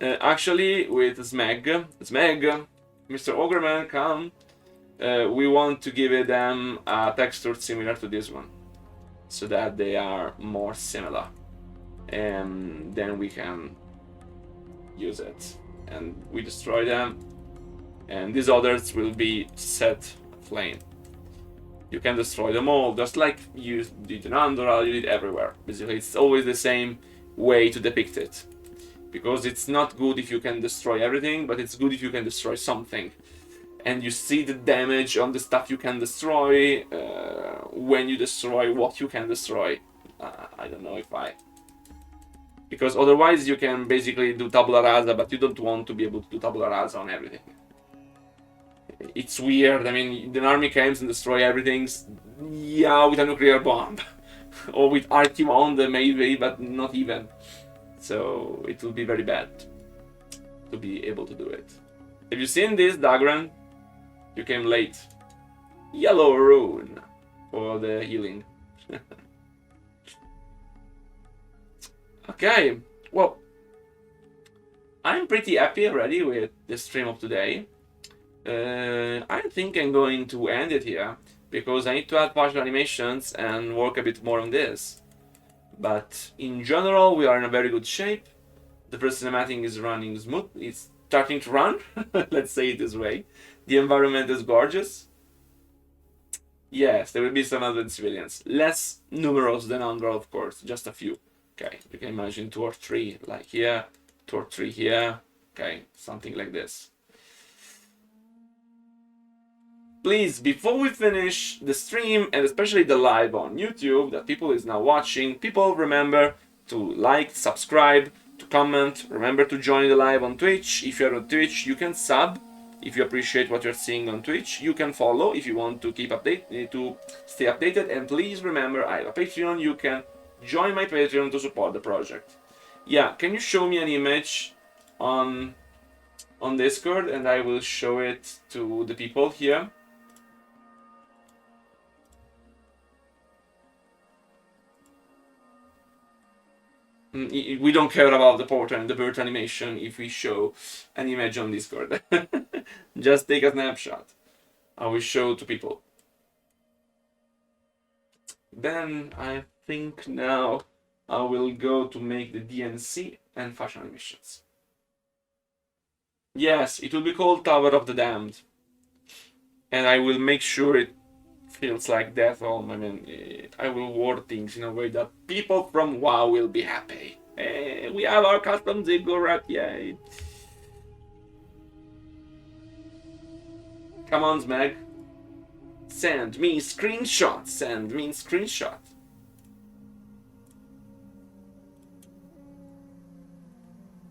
Actually, with Smeg, Mr. Ogreman, come. We want to give them a texture similar to this one, so that they are more similar, and then we can use it. And we destroy them, and these others will be set aflame. You can destroy them all, just like you did in Andorra, you did everywhere. Basically, it's always the same way to depict it. because it's not good if you can destroy everything, but it's good if you can destroy something. And you see the damage on the stuff you can destroy when you destroy what you can destroy. I don't know if because otherwise you can basically do tabula rasa, but you don't want to be able to do tabula rasa on everything. It's weird. I mean, an army comes and destroy everything, yeah, with a nuclear bomb. Or with Archimon, maybe, but not even. So it will be very bad to be able to do it. Have you seen this, Dagran? You came late. Yellow rune for the healing. Okay, well, I'm pretty happy already with the stream of today. I think I'm going to end it here, because I need to add partial animations and work a bit more on this. But in general, we are in a very good shape. The first cinematic is running smooth. It's starting to run, let's say it this way. The environment is gorgeous. Yes, there will be some other civilians. Less numerous than Unger, of course, just a few. Okay, you can imagine 2 or 3, like here, 2 or 3 here. Okay, something like this. Please, before we finish the stream, and especially the live on YouTube that people is now watching, people remember to like, subscribe, to comment. Remember to join the live on Twitch. If you're on Twitch, you can sub. If you appreciate what you're seeing on Twitch, you can follow if you want to keep to stay updated. And please remember, I have a Patreon. You can join my Patreon to support the project. Yeah, can you show me an image on Discord, and I will show it to the people here. We don't care about the portrait and the bird animation if we show an image on Discord. Just take a snapshot. I will show to people. Then I think now I will go to make the DNC and fashion animations. Yes, it will be called Tower of the Damned. And I will make sure it feels like Death Home. I mean, I will word things in a way that people from WoW will be happy. Hey, we have our custom ziggurat, yay! Come on, Smeg. Send me screenshot. Send me screenshot.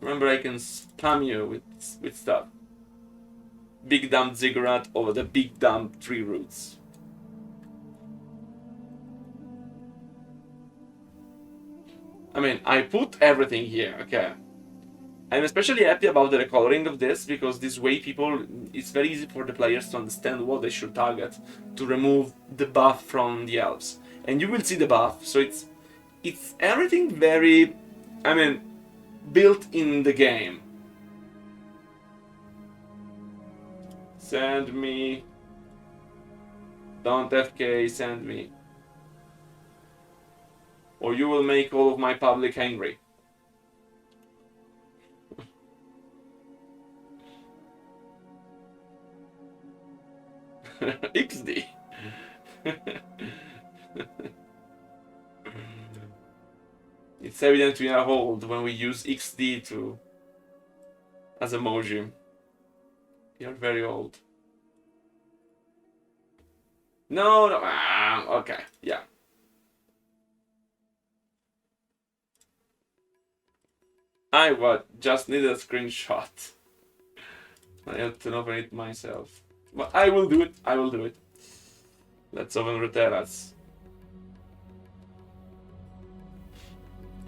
Remember, I can spam you with stuff. Big dump ziggurat over the big dump tree roots. I mean, I put everything here, okay. I'm especially happy about the recoloring of this, because this way it's very easy for the players to understand what they should target to remove the buff from the elves. And you will see the buff, so it's everything very, I mean, built in the game. Send me. Don't FK, send me. Or you will make all of my public angry. XD. It's evident we are old when we use XD as emoji. We are very old. No, okay, yeah. I just need a screenshot. I have to open it myself. But I will do it, I will do it. Let's open Ruteras.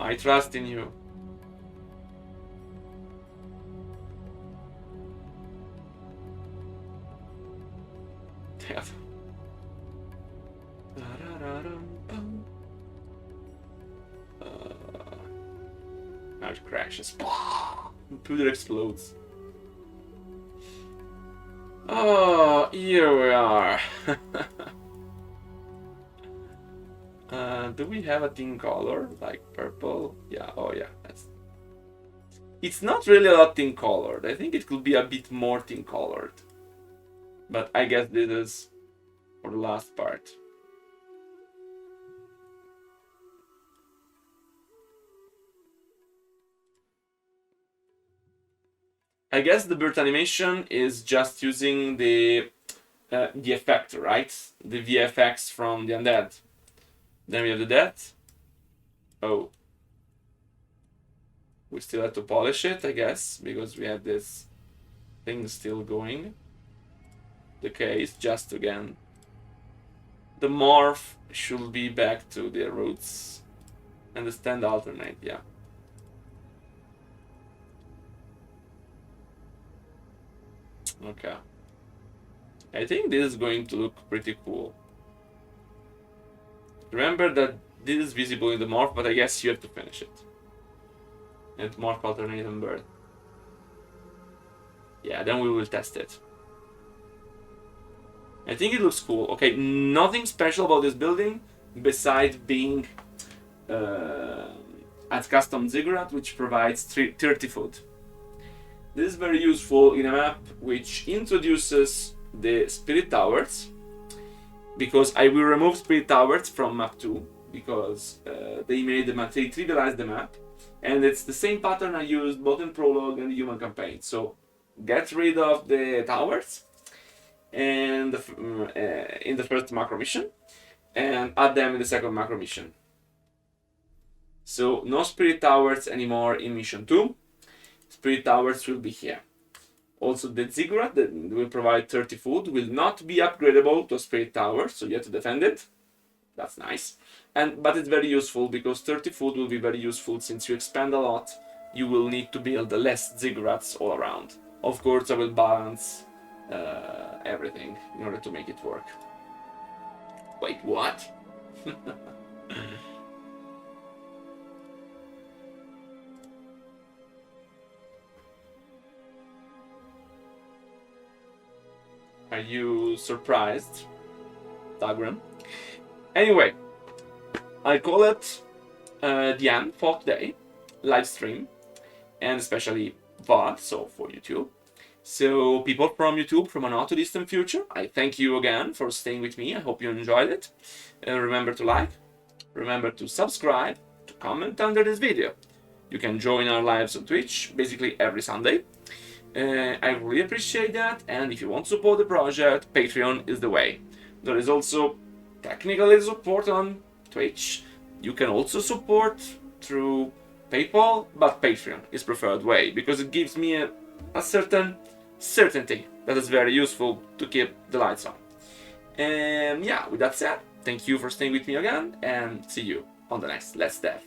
I trust in you. Now it crashes. Computer explodes. Oh, here we are. Do we have a team color like purple? Yeah. Oh yeah. It's not really a lot team colored. I think it could be a bit more team colored. But I guess this is for the last part. I guess the birth animation is just using the effect, right? The VFX from the undead. Then we have the death. Oh. We still have to polish it, I guess, because we have this thing still going. The case, just again. The morph should be back to the roots. And the stand alternate, yeah. Okay. I think this is going to look pretty cool. Remember that this is visible in the morph, but I guess you have to finish it. And morph alternate and birth. Yeah, then we will test it. I think it looks cool. Okay, nothing special about this building besides being at custom ziggurat, which provides 30 foot. This is very useful in a map which introduces the spirit towers, because I will remove spirit towers from map 2 because they made the map, they trivialized the map, and it's the same pattern I used both in prologue and the human campaign. So get rid of the towers and in the first macro mission, and add them in the second macro mission. So no spirit towers anymore in mission 2. Spirit towers will be here. Also the ziggurat that will provide 30 food will not be upgradable to a spirit tower, so you have to defend it. That's nice. But it's very useful because 30 food will be very useful since you expand a lot. You will need to build less ziggurats all around. Of course I will balance everything in order to make it work. Wait, what? Are you surprised, Dagram? Anyway, I call it the end for today, live stream, and especially VOD, so for YouTube. So people from YouTube from a not too distant future, I thank you again for staying with me. I hope you enjoyed it. Remember to like, remember to subscribe, to comment under this video. You can join our lives on Twitch, basically every Sunday. I really appreciate that, and if you want to support the project, Patreon is the way. There is also technical support on Twitch. You can also support through PayPal, but Patreon is preferred way because it gives me a certain certainty that is very useful to keep the lights on. And yeah, with that said, thank you for staying with me again, and see you on the next Let's Dev.